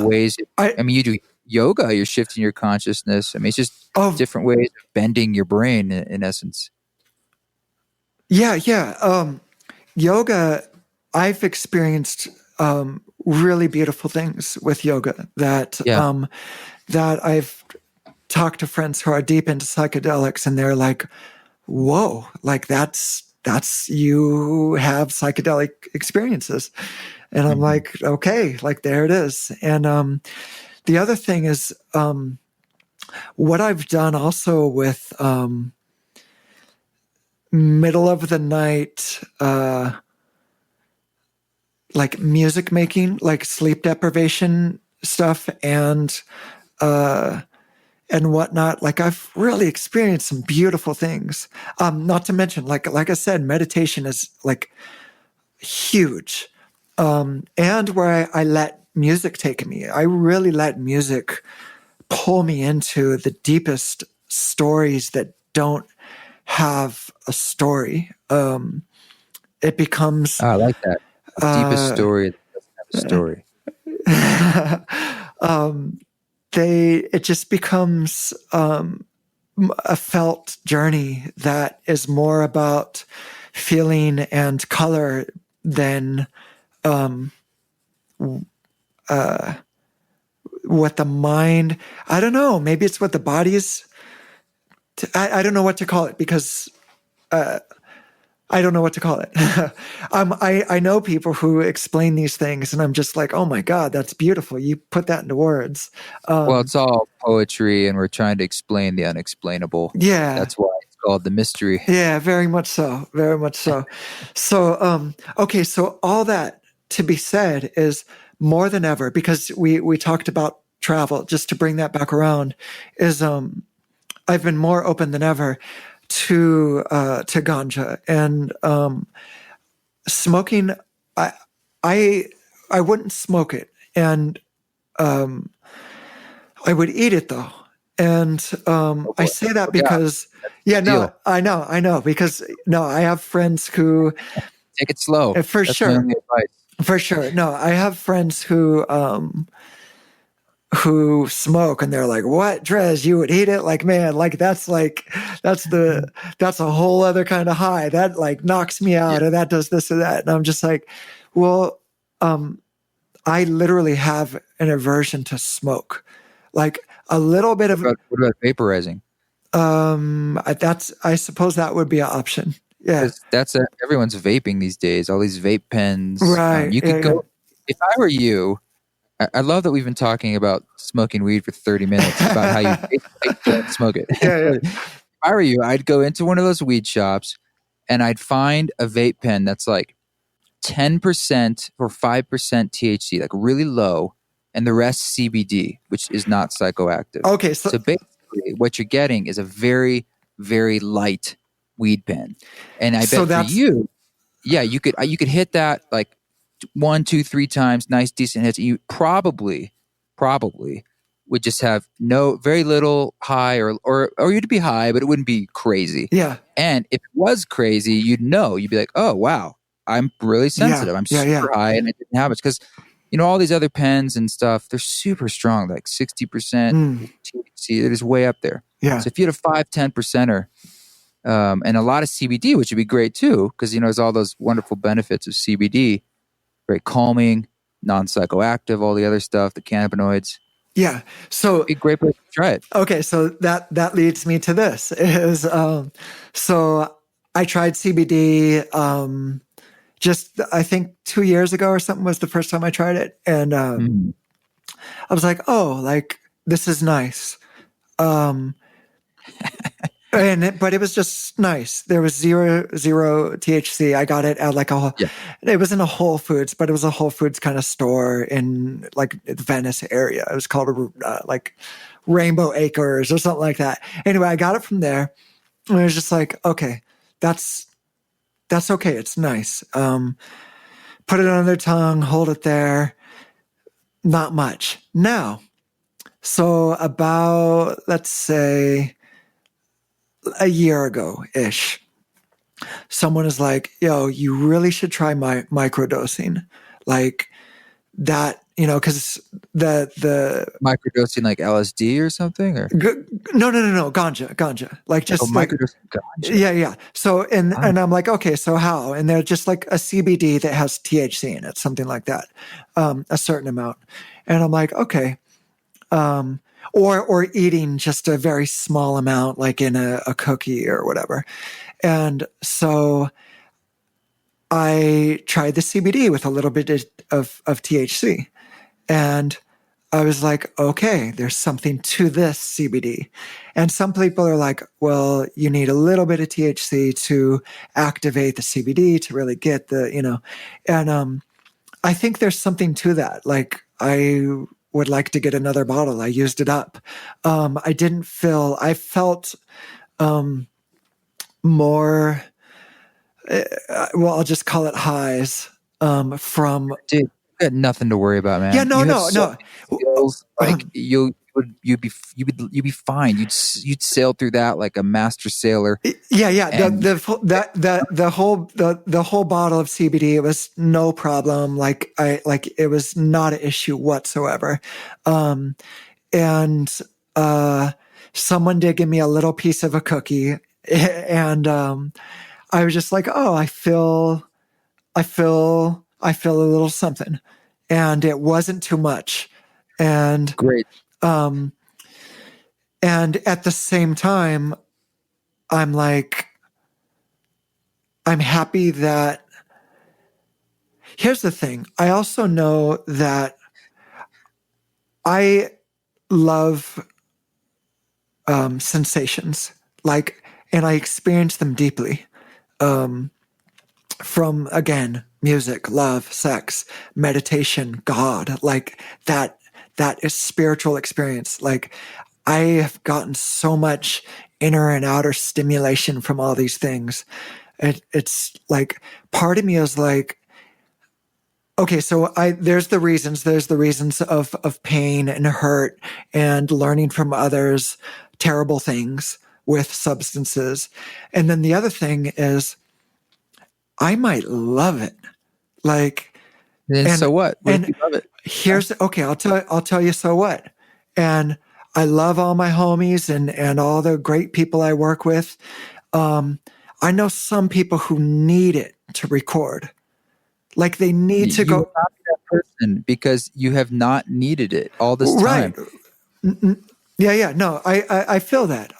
ways? I mean, you do yoga. You're shifting your consciousness. I mean, it's just different ways of bending your brain, in essence. Yeah. Yoga. I've experienced really beautiful things with yoga that I've talked to friends who are deep into psychedelics, and they're like, whoa, like that's you have psychedelic experiences. And I'm like, okay, like there it is. And the other thing is what I've done also with middle of the night like music making, like sleep deprivation stuff and whatnot. Like I've really experienced some beautiful things. Not to mention, like I said, meditation is like huge. And where I let music take me. I really let music pull me into the deepest stories that don't have a story. It becomes... I like that. The deepest story that doesn't have a story. It just becomes a felt journey that is more about feeling and color than what the mind... I don't know. Maybe it's what the body is... I don't know what to call it because... I don't know what to call it. I know people who explain these things, and I'm just like, oh my God, that's beautiful. You put that into words. Well, it's all poetry, and we're trying to explain the unexplainable. Yeah. That's why it's called the mystery. Yeah, very much so. Very much so. So, okay, so all that to be said is more than ever, because we talked about travel, just to bring that back around, is I've been more open than ever to ganja and smoking. I wouldn't smoke it, and I would eat it though. And I say that because I know because I have friends who take it slow. For That's sure. For sure. No, I have friends who smoke, and they're like, what, Drez, you would eat it? Like, man, like that's a whole other kind of high that like knocks me out, or that does this or that. And I'm just like, well, I literally have an aversion to smoke, like a little bit of. What about vaporizing? I suppose that would be an option. Yeah. Everyone's vaping these days, all these vape pens. Right. You could go, if I were you, I love that we've been talking about smoking weed for 30 minutes about how you don't smoke it. Yeah. If I were you, I'd go into one of those weed shops and I'd find a vape pen that's like 10% or 5% THC, like really low, and the rest CBD, which is not psychoactive. Okay. So basically what you're getting is a very, very light weed pen. And I bet for you, you could hit that like 1, 2, 3 times, nice decent hits. You probably would just have very little high, or you'd be high, but it wouldn't be crazy. Yeah. And if it was crazy, you'd be like, oh wow, I'm really sensitive. I'm super high, and it didn't have much because all these other pens and stuff, they're super strong, like 60% THC. They're just way up there. Yeah. So if you had a 5-10%er, and a lot of CBD, which would be great too, because there's all those wonderful benefits of CBD. Very calming, non-psychoactive, all the other stuff, the cannabinoids. Yeah. So it'd be a great place to try it. Okay. So that leads me to this is, so I tried CBD, just, I think 2 years ago or something was the first time I tried it. And, I was like, oh, like this is nice. But it was just nice. There was zero THC. I got it at like it was in a Whole Foods, but it was a Whole Foods kind of store in like the Venice area. It was called like Rainbow Acres or something like that. Anyway, I got it from there, and I was just like, okay, that's okay. It's nice. Put it on their tongue, hold it there. Not much. Now, so about, let's say, a year ago-ish, someone is like, yo, you really should try microdosing. Like that, because the Microdosing like LSD or something, or no, ganja, like just microdosing ganja. Yeah. So and I'm like, okay, so how? And they're just like a CBD that has THC in it, something like that, a certain amount. And I'm like, okay, or eating just a very small amount, like in a cookie or whatever. And so I tried the CBD with a little bit of THC, and I was like, okay, there's something to this CBD. And some people are like, well, you need a little bit of THC to activate the CBD to really get and I think there's something to that. Like, I would like to get another bottle. I used it up. I felt more, well, I'll just call it highs from. Dude, you got nothing to worry about, man. Yeah, no. Skills, like you'd be fine. You'd sail through that like a master sailor. Yeah. The whole bottle of CBD, it was no problem. Like it was not an issue whatsoever. And someone did give me a little piece of a cookie, and I was just like, oh, I feel a little something, and it wasn't too much. And great. And at the same time, I'm like, I'm happy that. Here's the thing. I also know that I love sensations, and I experience them deeply. From, again, music, love, sex, meditation, God, like that is spiritual experience. Like, I have gotten so much inner and outer stimulation from all these things. It's like, part of me is like, okay, so there's the reasons of pain and hurt and learning from others, terrible things with substances. And then the other thing is, I might love it. Like, and so what? What if you love it? I'll tell you so what. And I love all my homies and all the great people I work with. I know some people who need it to record. Like, they need to go. You will not be that person because you have not needed it all this time. Right. Yeah. No, I feel that.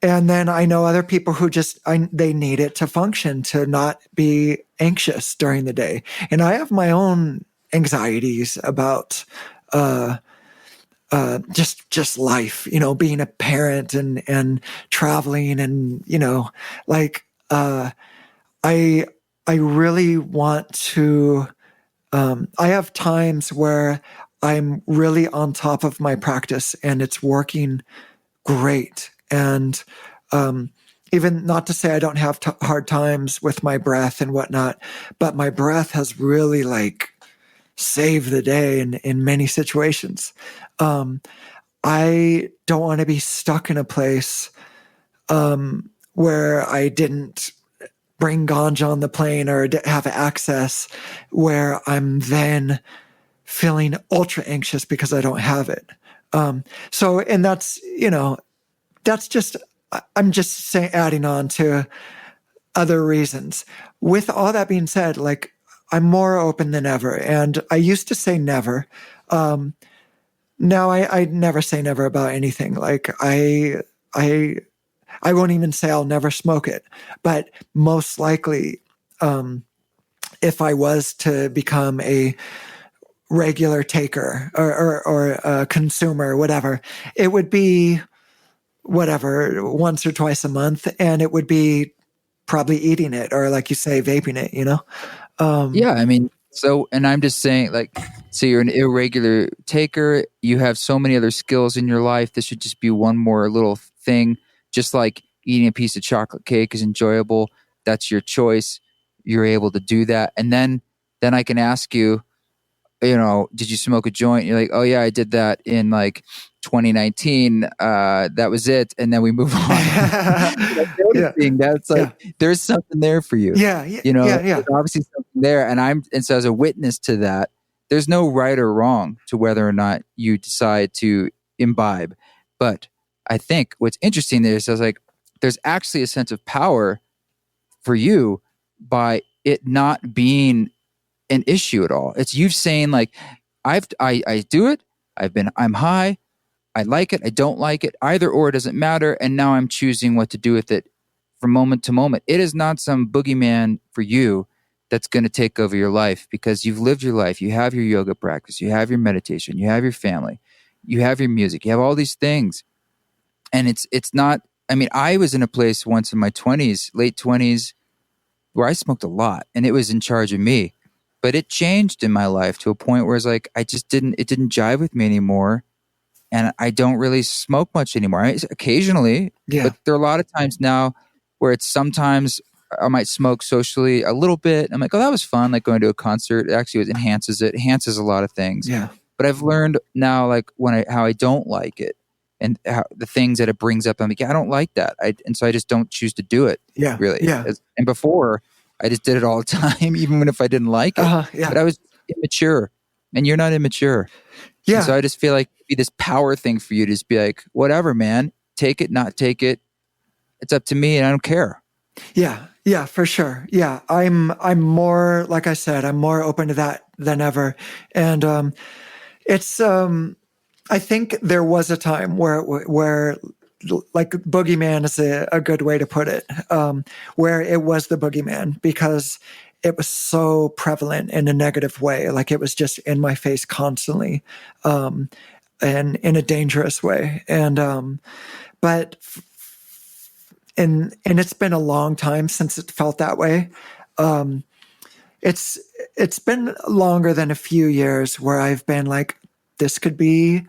And then I know other people who they need it to function, to not be anxious during the day. And I have my own anxieties about just life, being a parent and traveling, and I really want to. I have times where I'm really on top of my practice and it's working great. And even, not to say I don't have hard times with my breath and whatnot, but my breath has really saved the day in many situations. I don't want to be stuck in a place where I didn't bring ganja on the plane or have access, where I'm then feeling ultra anxious because I don't have it. So, and that's just, I'm just saying, adding on to other reasons. With all that being said, I'm more open than ever. And I used to say never. Now I never say never about anything. I won't even say I'll never smoke it, but most likely, if I was to become a regular taker or a consumer, whatever, it would be once or twice a month, and it would be probably eating it, or like you say, vaping it, Yeah, I mean, and I'm just saying, so you're an irregular taker, you have so many other skills in your life, this should just be one more little thing, just like eating a piece of chocolate cake is enjoyable. That's your choice. You're able to do that. And then I can ask you, did you smoke a joint? You're like, oh yeah, I did that in like 2019. That was it. And then we move on. Noticing that's like, there's something there for you. There's obviously something there. And so as a witness to that, there's no right or wrong to whether or not you decide to imbibe. But I think what's interesting there is I was like, there's actually a sense of power for you by it not being an issue at all. It's you saying like, I do it. I'm high. I like it. I don't like it. Either or doesn't matter. And now I'm choosing what to do with it from moment to moment. It is not some boogeyman for you that's going to take over your life because you've lived your life. You have your yoga practice. You have your meditation. You have your family. You have your music. You have all these things. And it's not, I mean, I was in a place once in my 20s, late 20s, where I smoked a lot and it was in charge of me. But it changed in my life to a point where it's like, it didn't jive with me anymore. And I don't really smoke much anymore. Occasionally, but there are a lot of times now where it's sometimes I might smoke socially a little bit. I'm like, oh, that was fun. Like going to a concert. Actually, it enhances a lot of things. Yeah. But I've learned now, like how I don't like it and how the things that it brings up. I'm like, yeah, I don't like that. And so I just don't choose to do it. Yeah. Really. Yeah. And before I just did it all the time, even if I didn't like it. But I was immature and you're not immature. Yeah. And so I just feel like it'd be this power thing for you to just be like, whatever, man, take it, not take it. It's up to me and I don't care. Yeah. Yeah, for sure. Yeah. I'm more, like I said, I'm more open to that than ever. And, it's, I think there was a time where like boogeyman is a good way to put it, where it was the boogeyman because it was so prevalent in a negative way. Like it was just in my face constantly, and in a dangerous way. And, but it's been a long time since it felt that way. It's been longer than a few years where I've been like, this could be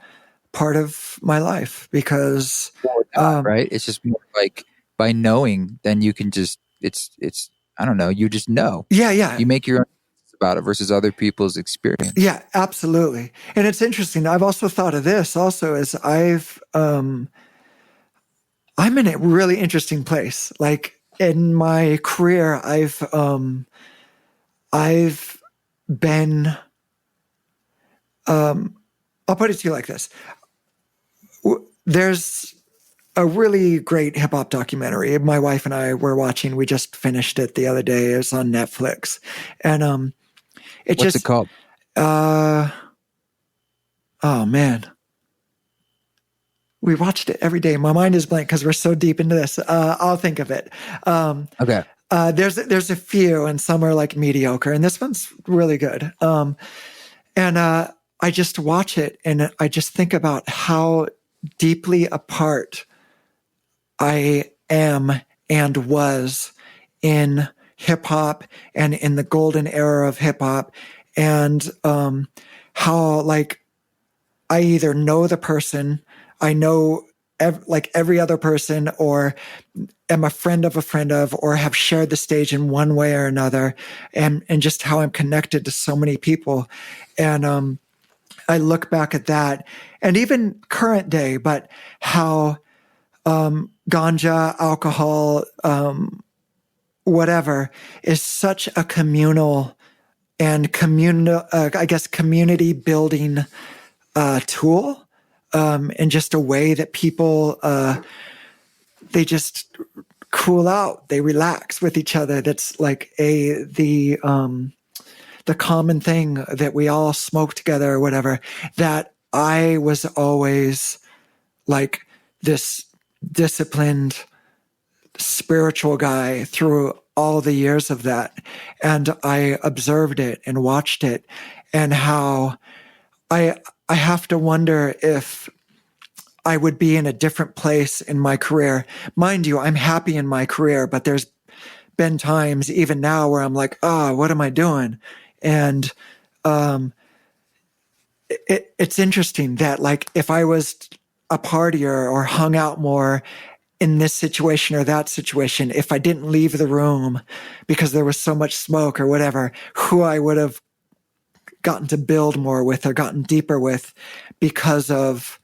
part of my life because, right. It's just more like by knowing, then you can just, it's, I don't know. You just know. Yeah. Yeah. You make your own about it versus other people's experience. Yeah, absolutely. And it's interesting. I've also thought of this also as I'm in a really interesting place. Like in my career, I've been, I'll put it to you like this. There's a really great hip hop documentary my wife and I were watching. We just finished it the other day. It's on Netflix. And What's it called? Oh man. We watched it every day. My mind is blank because we're so deep into this. I'll think of it. Okay. There's a few and some are like mediocre and this one's really good. And I just watch it and I just think about how deeply apart I am and was in hip hop and in the golden era of hip hop, and how like I either know the person, I know like every other person, or am a friend of, or have shared the stage in one way or another, and just how I'm connected to so many people. And I look back at that, and even current day, but how ganja, alcohol, whatever, is such a communal and community building tool, and just a way that people they just cool out, they relax with each other. That's like the common thing that we all smoke together or whatever. That I was always like this disciplined spiritual guy through all the years of that. And I observed it and watched it, and how I have to wonder if I would be in a different place in my career. Mind you, I'm happy in my career, but there's been times even now where I'm like, what am I doing? And it's interesting that like if I was a partier or hung out more in this situation or that situation, if I didn't leave the room because there was so much smoke or whatever, who I would have gotten to build more with or gotten deeper with because of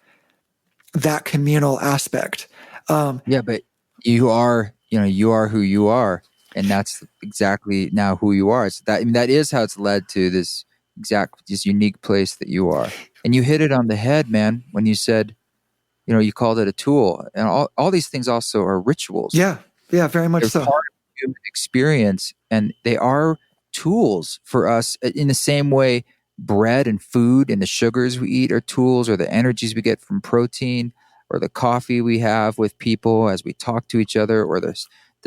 that communal aspect. Yeah, but you are who you are, and that's exactly now who you are. So that is how it's led to this unique place that you are. And you hit it on the head, man, when you said, you called it a tool. And all these things also are rituals. Yeah, very much They're so. part of human experience, and they are tools for us in the same way bread and food and the sugars we eat are tools, or the energies we get from protein, or the coffee we have with people as we talk to each other, or the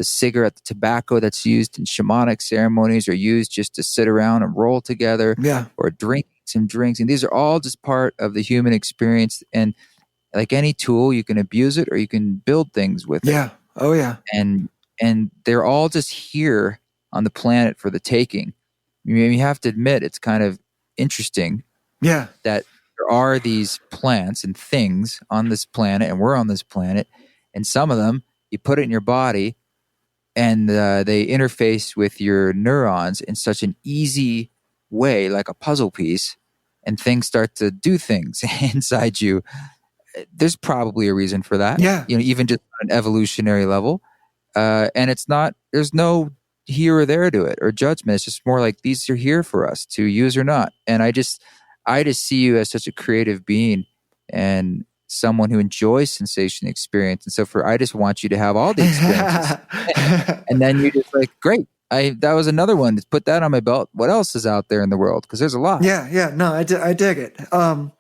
cigarette, the tobacco that's used in shamanic ceremonies are used just to sit around and roll together, or drink some drinks. And these are all just part of the human experience. And like any tool, you can abuse it or you can build things with it. Yeah. Oh, yeah. And they're all just here on the planet for the taking. You have to admit, it's kind of interesting that there are these plants and things on this planet, and we're on this planet, and some of them, you put it in your body, and they interface with your neurons in such an easy way, like a puzzle piece, and things start to do things inside you. There's probably a reason for that. Yeah. Even just on an evolutionary level. And there's no here or there to it or judgment. It's just more like these are here for us to use or not. And I just see you as such a creative being and someone who enjoys sensation experience. And so I just want you to have all the experiences. And then you're just like, great. That was another one. Just put that on my belt. What else is out there in the world? Because there's a lot. Yeah. No, I dig it. I'll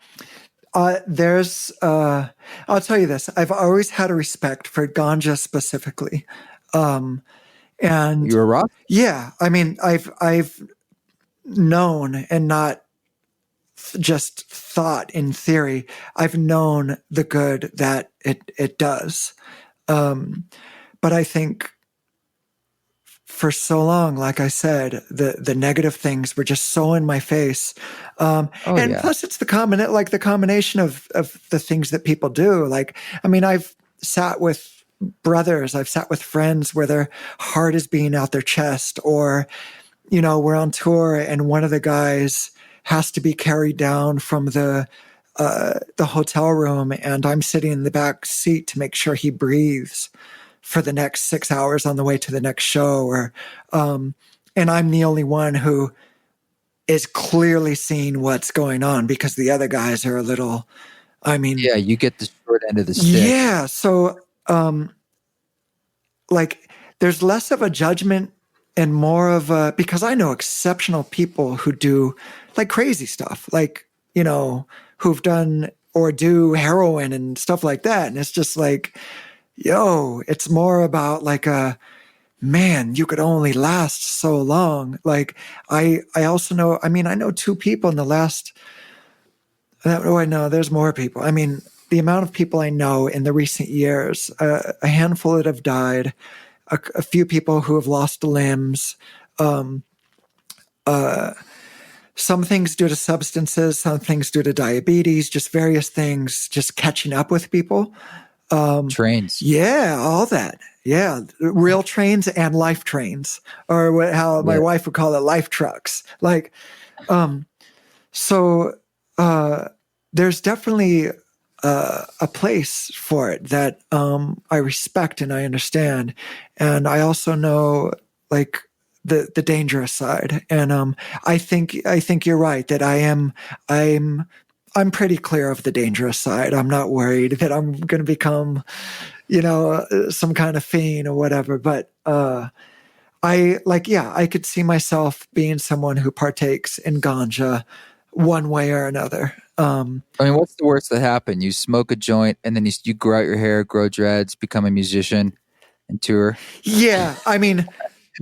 tell you this. I've always had a respect for ganja specifically. And you're a rock? Yeah. I mean, I've known and not just thought in theory. I've known the good that it does. But I think for so long, like I said, the negative things were just so in my face. Plus it's the combination of the things that people do. Like, I mean, I've sat with brothers, I've sat with friends where their heart is being out their chest, or, we're on tour and one of the guys has to be carried down from the hotel room, and I'm sitting in the back seat to make sure he breathes for the next 6 hours on the way to the next show, and I'm the only one who is clearly seeing what's going on because the other guys are a little, you get the short end of the stick. Yeah. So, there's less of a judgment and more of because I know exceptional people who do like crazy stuff, like, who've done or do heroin and stuff like that. And it's just like, it's more about like man, you could only last so long. Like I also know, I know two people in the last, I know there's more people. The amount of people I know in the recent years, a handful that have died, a few people who have lost limbs, some things due to substances, some things due to diabetes, just various things, just catching up with people. Trains. Yeah, all that. Yeah, real trains and life trains, or how my wife would call it, life trucks. Like, there's definitely a place for it that I respect and I understand, and I also know like the dangerous side. And I think you're right that I'm pretty clear of the dangerous side. I'm not worried that I'm going to become, some kind of fiend or whatever. But I could see myself being someone who partakes in ganja one way or another. What's the worst that happened? You smoke a joint and then you grow out your hair, grow dreads, become a musician, and tour. Yeah,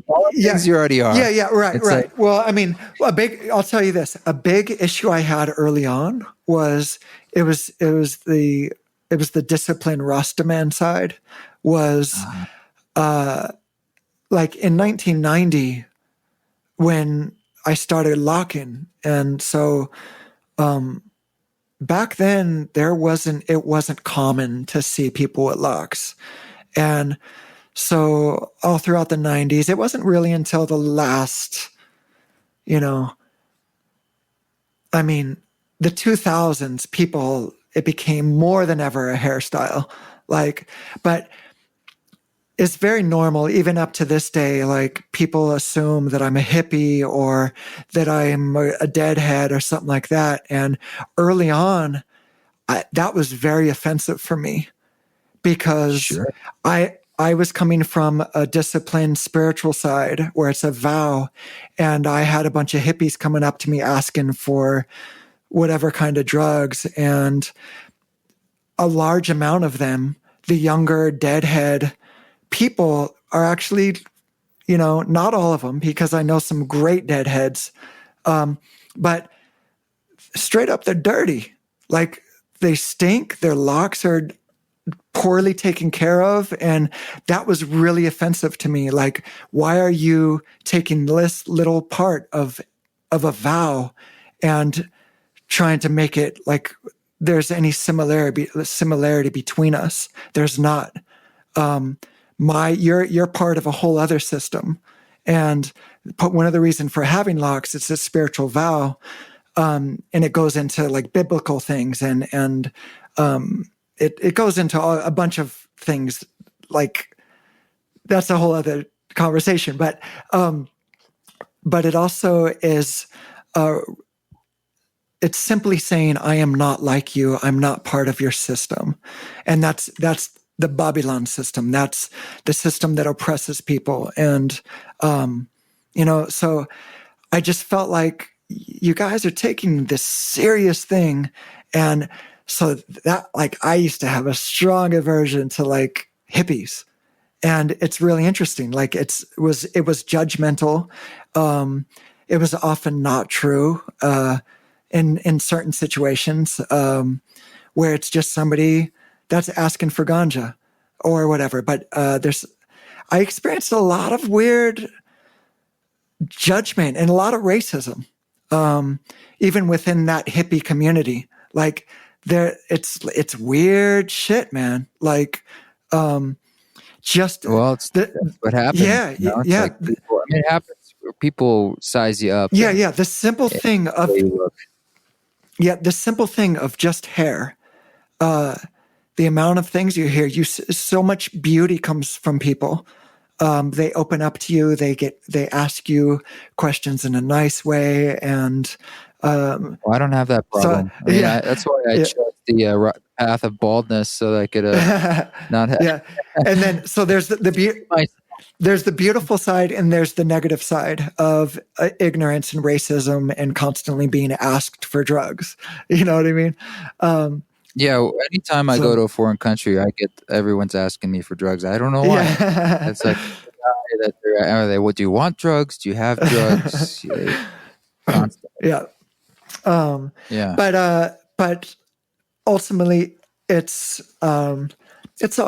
all the things you already are. Yeah, right. Like, well, I'll tell you this. A big issue I had early on was it was the discipline Rastaman side was like in 1990 when I started locking, and so back then it wasn't common to see people with locks. And so all throughout the 90s, it wasn't really until the last, the 2000s, it became more than ever a hairstyle. But it's very normal, even up to this day. Like, people assume that I'm a hippie or that I'm a deadhead or something like that. And early on, that was very offensive for me, because Sure. I was coming from a disciplined spiritual side where it's a vow, and I had a bunch of hippies coming up to me asking for whatever kind of drugs, and a large amount of them, the younger deadhead people, are actually, not all of them, because I know some great deadheads, but straight up, they're dirty. Like, they stink, their locks are poorly taken care of, and that was really offensive to me. Like, why are you taking this little part of a vow and trying to make it like there's any similarity between us? There's not. You're part of a whole other system, and one of the reasons for having locks, it's a spiritual vow, and it goes into like biblical things, and it goes into a bunch of things. Like, that's a whole other conversation. But it also is, it's simply saying, I am not like you. I'm not part of your system. And that's the Babylon system. That's the system that oppresses people. And, so I just felt like you guys are taking this serious thing. And so that, like, I used to have a strong aversion to like hippies, and it's really interesting. Like, it was judgmental. It was often not true in certain situations, where it's just somebody that's asking for ganja or whatever. But I experienced a lot of weird judgment and a lot of racism, even within that hippie community. Like, it's weird shit, man. Like, that's what happens. Yeah, yeah. Like it happens. People size you up. Yeah. The simple thing of just hair. The amount of things you hear, so much beauty comes from people. They open up to you. They ask you questions in a nice way, and well, I don't have that problem. So, that's why I chose the path of baldness, so that I could not have. Yeah, and then so there's there's the beautiful side, and there's the negative side of ignorance and racism and constantly being asked for drugs. You know what I mean? Yeah. Anytime I go to a foreign country, everyone's asking me for drugs. I don't know why. Yeah. It's like, what do you want drugs? Do you have drugs? Constantly. Yeah. But ultimately, it's all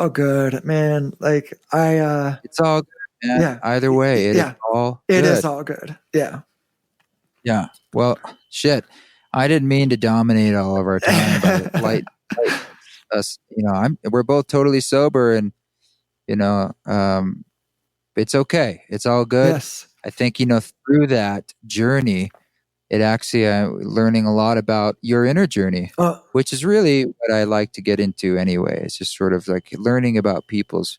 good, man. Like, it's all good, man. Yeah. Either way, it is all good. Yeah. Yeah. Well, shit. I didn't mean to dominate all of our time by light us. We're both totally sober, and it's okay. It's all good. Yes. I think through that journey, it actually learning a lot about your inner journey, which is really what I like to get into anyway. It's just sort of like learning about people's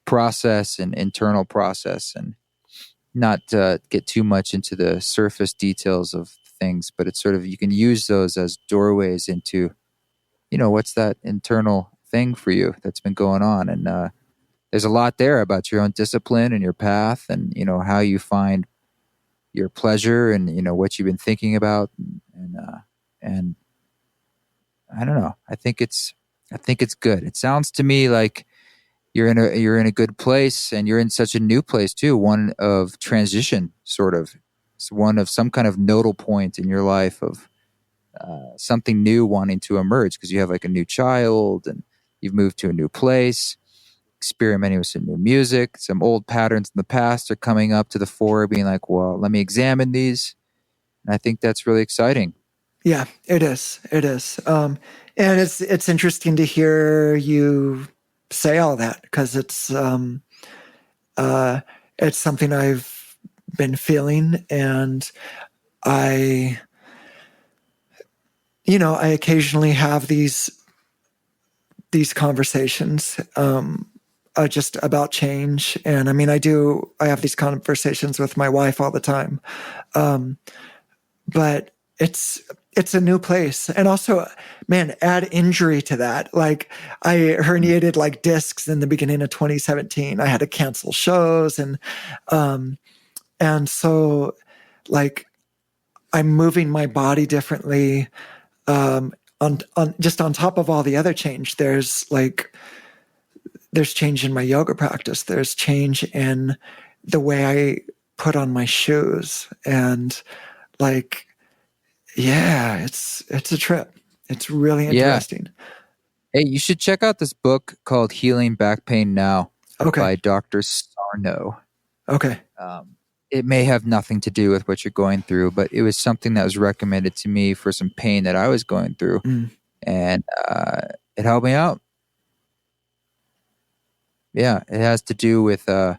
process and internal process, and not get too much into the surface details of things, but it's sort of, you can use those as doorways into, what's that internal thing for you that's been going on. And there's a lot there about your own discipline and your path, and, how you find your pleasure, and, what you've been thinking about. And I don't know. I think it's good. It sounds to me like you're in a good place, and you're in such a new place too. One of transition, sort of. It's one of some kind of nodal point in your life of something new wanting to emerge, because you have like a new child, and you've moved to a new place, experimenting with some new music. Some old patterns in the past are coming up to the fore, being like, well, let me examine these. And I think that's really exciting. Yeah, it is. It is. And it's interesting to hear you say all that because it's something I've been feeling, and I occasionally have these conversations just about change. And I mean, I have these conversations with my wife all the time. But it's a new place. And also, man, add injury to that. Like, I herniated like discs in the beginning of 2017. I had to cancel shows. And so like I'm moving my body differently. On top of all the other change, there's change in my yoga practice. There's change in the way I put on my shoes, and like, yeah, it's a trip. It's really interesting. Hey, you should check out this book called Healing Back Pain Now by Dr. Sarno. Okay. It may have nothing to do with what you're going through, but it was something that was recommended to me for some pain that I was going through. And it helped me out. Yeah, it has to do with the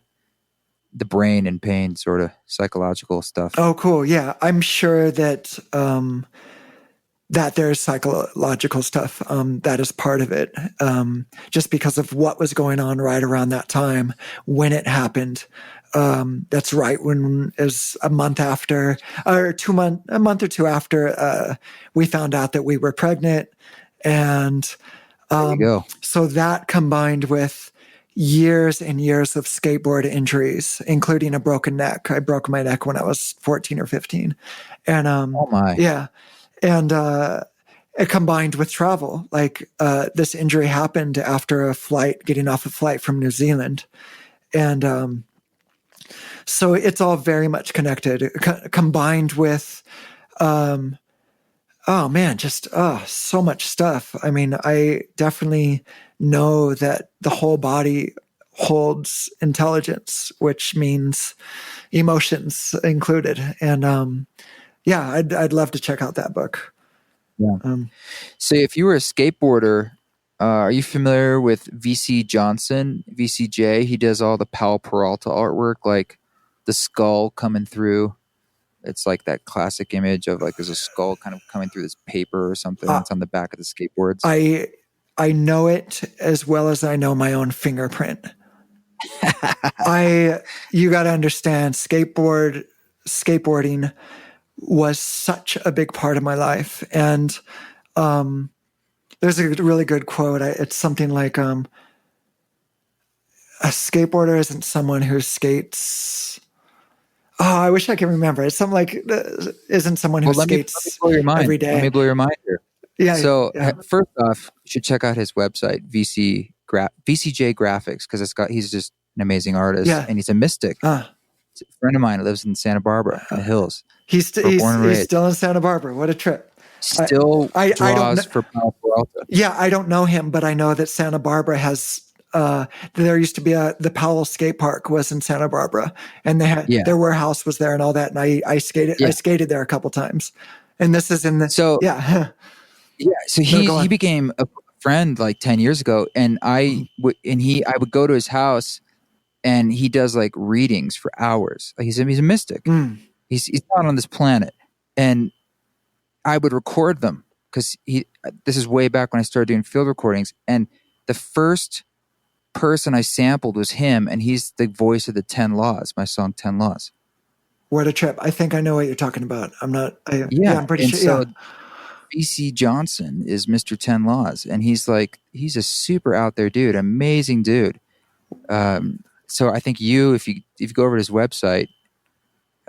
brain and pain, sort of psychological stuff. Oh, cool. Yeah, I'm sure that that there's psychological stuff that is part of it, just because of what was going on right around that time when it happened. That's right when it was a month or two after we found out that we were pregnant, and there you go. So that combined with years and years of skateboard injuries, including a broken neck. I broke my neck when I was 14 or 15. And, oh my. Yeah. And, it combined with travel. Like, this injury happened after getting off a flight from New Zealand. And, so it's all very much connected, combined with, oh man, just, so much stuff. I mean, I definitely know that the whole body holds intelligence, which means emotions included. And, yeah, I'd love to check out that book. Yeah. So if you were a skateboarder, are you familiar with VC Johnson, VCJ? He does all the Powell Peralta artwork, like the skull coming through. It's like that classic image of like there's a skull kind of coming through this paper or something that's on the back of the skateboards. I know it as well as I know my own fingerprint. You got to understand, skateboarding was such a big part of my life. And there's a really good quote. It's something like, a skateboarder isn't someone who skates. Oh, I wish I could remember. It's something like, isn't someone who skates let me blow your mind. every day. Let me blow your mind here. Yeah. So first off, you should check out his website, VCJ Graphics, because he's just an amazing artist, and he's a mystic. He's a friend of mine who lives in Santa Barbara in the hills. He's still in Santa Barbara. What a trip! Still draws for Powell Peralta. Yeah, I don't know him, but I know that Santa Barbara has. There used to be the Powell skate park was in Santa Barbara, and they had their warehouse was there and all that. And I skated. I skated there a couple times, and this is in the so he became a friend like 10 years ago, and I would go to his house, and he does like readings for hours. Like he's a mystic. He's not on this planet, and I would record them because this is way back when I started doing field recordings, and the first person I sampled was him, and he's the voice of the 10 Laws, my song 10 Laws. What a trip. I think I know what you're talking about. I'm pretty sure. So VC Johnson is Mr. 10 Laws, and he's a super out there dude, amazing dude. So I think if you go over to his website,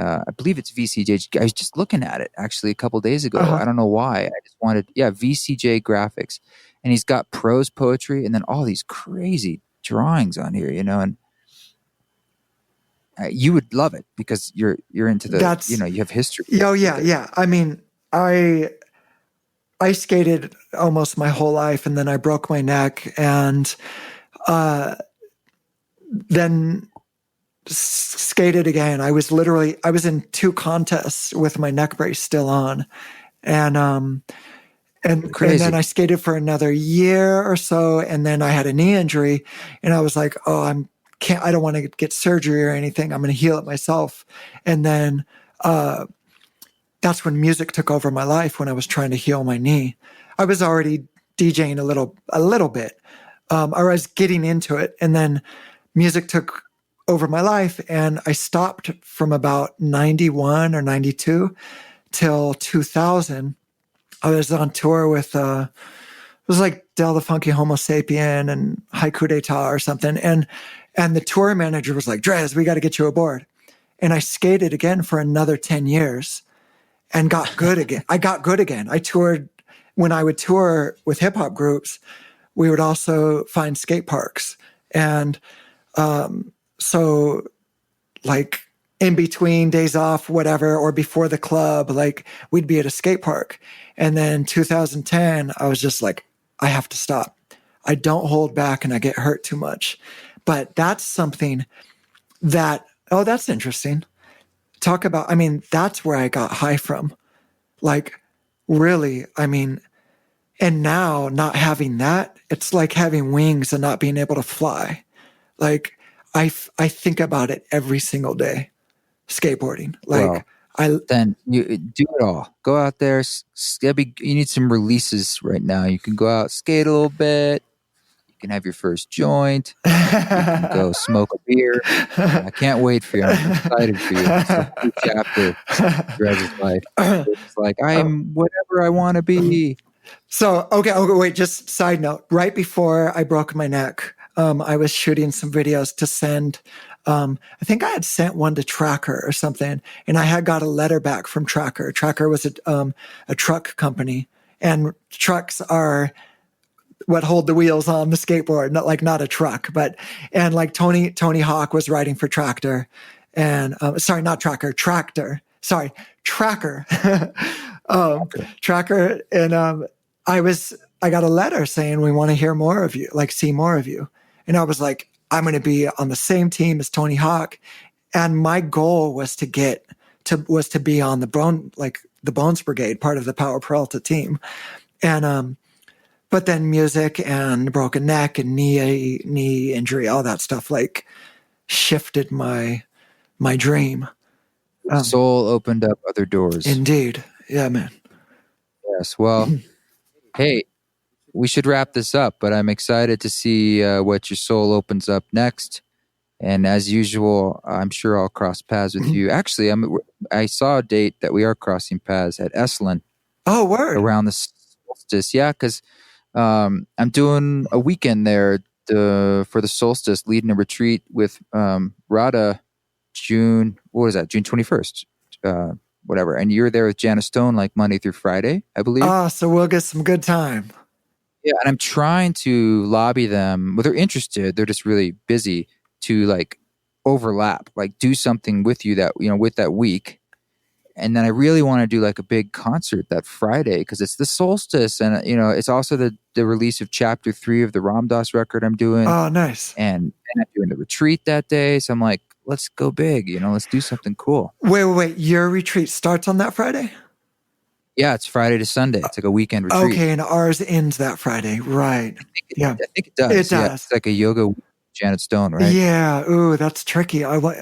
I believe it's VCJ. I was just looking at it actually a couple days ago. I don't know why. I just wanted, VCJ Graphics, and he's got prose poetry and then all these crazy drawings on here, and you would love it because you're into you have history. Oh yeah. I mean, I skated almost my whole life, and then I broke my neck, and then skated again. I was in 2 contests with my neck brace still on, and And Crazy. then I skated for another year or so, and then I had a knee injury, and I was like, oh, I don't want to get surgery or anything. I'm going to heal it myself. And then that's when music took over my life, when I was trying to heal my knee. I was already DJing a little bit. I was getting into it, and then music took over my life, and I stopped from about 91 or 92 till 2000. I was on tour with, it was like Del the Funky Homo Sapien and Haiku d'Etat or something. And the tour manager was like, Drez, we got to get you aboard. And I skated again for another 10 years and got good again. I got good again. I toured, when I would tour with hip hop groups, we would also find skate parks. And so like in between days off, whatever, or before the club, like we'd be at a skate park. And then 2010, I was just like, I have to stop. I don't hold back and I get hurt too much. But that's something that, oh, that's interesting. Talk about, I mean, that's where I got high from. Like, really, I mean, and now not having that, it's like having wings and not being able to fly. Like, I think about it every single day, skateboarding. Like, then you do it all. Go out there. You need some releases right now. You can go out, skate a little bit. You can have your first joint. You can go smoke a beer. I can't wait for you. I'm excited for you. It's a new chapter of Drez's life. It's like, I'm whatever I want to be. So, okay, wait, just side note. Right before I broke my neck, I was shooting some videos to send. I think I had sent one to Tracker or something, and I had got a letter back from Tracker. Tracker was a truck company, and trucks are what hold the wheels on the skateboard, not a truck, and like Tony Hawk was riding for Tractor, and sorry, not Tracker, Tractor. Sorry, Tracker. Tracker, and I got a letter saying we want to hear more of you, like see more of you, and I was like, I'm going to be on the same team as Tony Hawk. And my goal was to be on the Bones Brigade, part of the Power Peralta team. And, but then music and broken neck and knee injury, all that stuff, like shifted my dream. Soul opened up other doors. Indeed. Yeah, man. Yes. Well, hey, we should wrap this up, but I'm excited to see what your soul opens up next. And as usual, I'm sure I'll cross paths with you. Actually, I saw a date that we are crossing paths at Esalen. Oh, word. Around the solstice. Yeah, because I'm doing a weekend there for the solstice, leading a retreat with Radha June 21st. Whatever. And you're there with Janice Stone like Monday through Friday, I believe. So we'll get some good time. Yeah, and I'm trying to lobby them. Well, they're interested. They're just really busy to like overlap, like do something with you that, with that week. And then I really want to do like a big concert that Friday because it's the solstice. And, it's also the release of chapter 3 of the Ram Dass record I'm doing. Oh, nice. And I'm doing the retreat that day. So I'm like, let's go big, let's do something cool. Wait. Your retreat starts on that Friday? Yeah, it's Friday to Sunday. It's like a weekend retreat. Okay, and ours ends that Friday, right? I think it does. It does. Yeah, it's like a yoga Janet Stone, right? Yeah. Ooh, that's tricky. Well,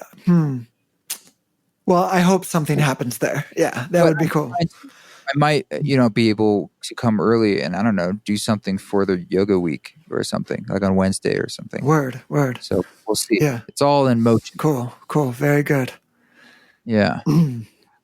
I hope something happens there. Yeah, that would be cool. I might, be able to come early and I don't know, do something for the yoga week or something, like on Wednesday or something. Word. So we'll see. Yeah, it's all in motion. Cool. Very good. Yeah.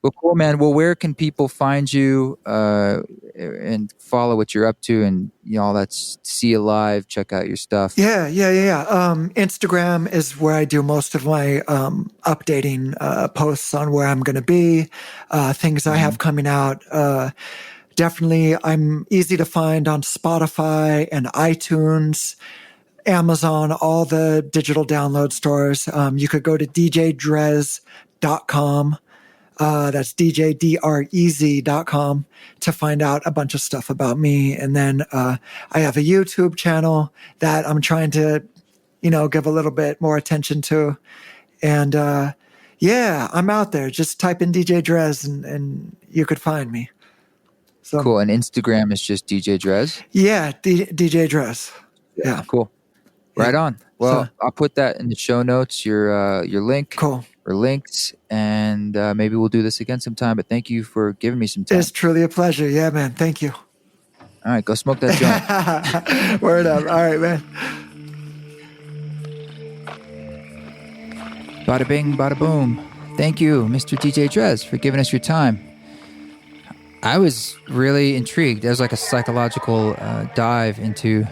Well, cool, man. Well, where can people find you and follow what you're up to and all that? See you live, check out your stuff. Yeah. Instagram is where I do most of my updating posts on where I'm going to be, things I have coming out. Definitely, I'm easy to find on Spotify and iTunes, Amazon, all the digital download stores. You could go to djdrez.com. That's djdrez.com to find out a bunch of stuff about me. And then I have a YouTube channel that I'm trying to, give a little bit more attention to. And I'm out there. Just type in DJ Drez and you could find me. So Cool. And Instagram is just DJ Drez? yeah, DJ Drez. Yeah. Cool. Right on. Well, So- I'll put that in the show notes, your link Cool. or links, and maybe we'll do this again sometime. But thank you for giving me some time. It's truly a pleasure. Yeah, man. Thank you. All right, go smoke that joint. Word up. All right, man. Bada bing, bada boom. Thank you, Mr. DJ Drez, for giving us your time. I was really intrigued. There was like a psychological dive into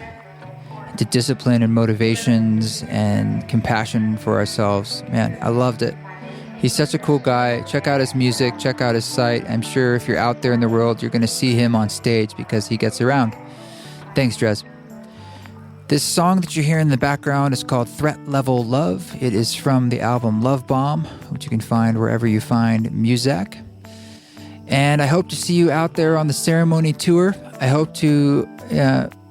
discipline and motivations and compassion for ourselves. Man, I loved it. He's such a cool guy. Check out his music. Check out his site. I'm sure if you're out there in the world, you're going to see him on stage because he gets around. Thanks, Drez. This song that you hear in the background is called Threat Level Love. It is from the album Love Bomb, which you can find wherever you find music. And I hope to see you out there on the ceremony tour. I hope to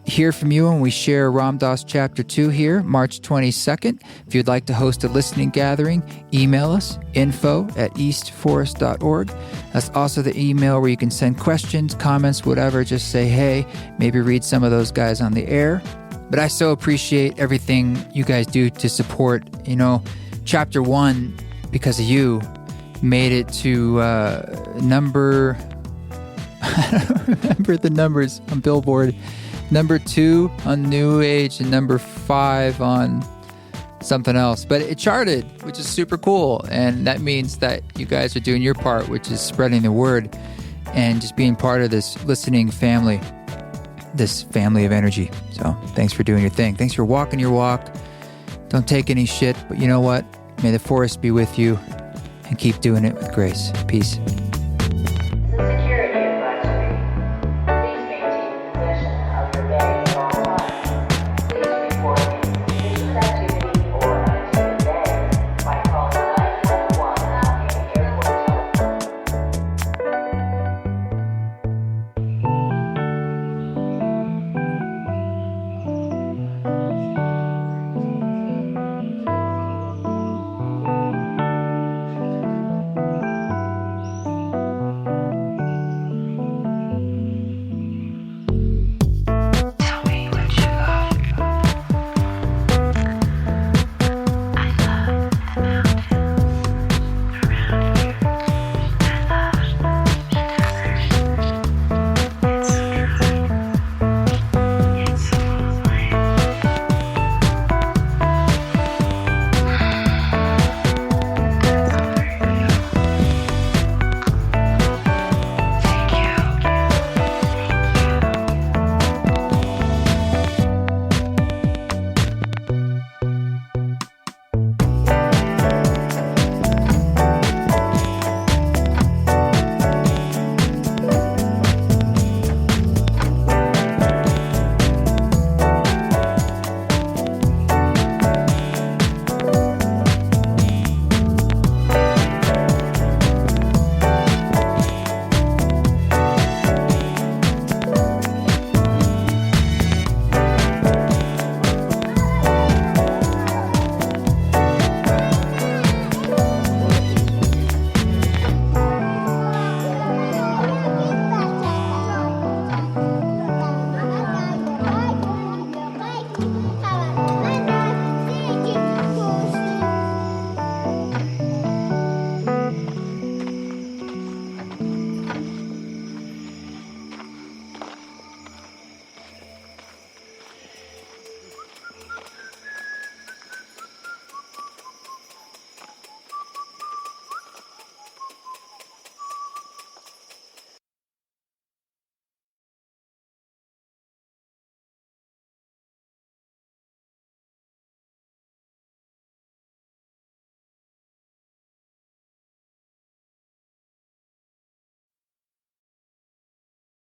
hear from you when we share Ram Dass Chapter 2 here, March 22nd. If you'd like to host a listening gathering, email us, info@eastforest.org. That's also the email where you can send questions, comments, whatever. Just say, hey, maybe read some of those guys on the air. But I so appreciate everything you guys do to support. You know, Chapter 1, because of you, made it to number... I don't remember the numbers on Billboard. Number 2 on New Age and number 5 on something else. But it charted, which is super cool. And that means that you guys are doing your part, which is spreading the word and just being part of this listening family, this family of energy. So thanks for doing your thing. Thanks for walking your walk. Don't take any shit, but you know what? May the forest be with you and keep doing it with grace. Peace.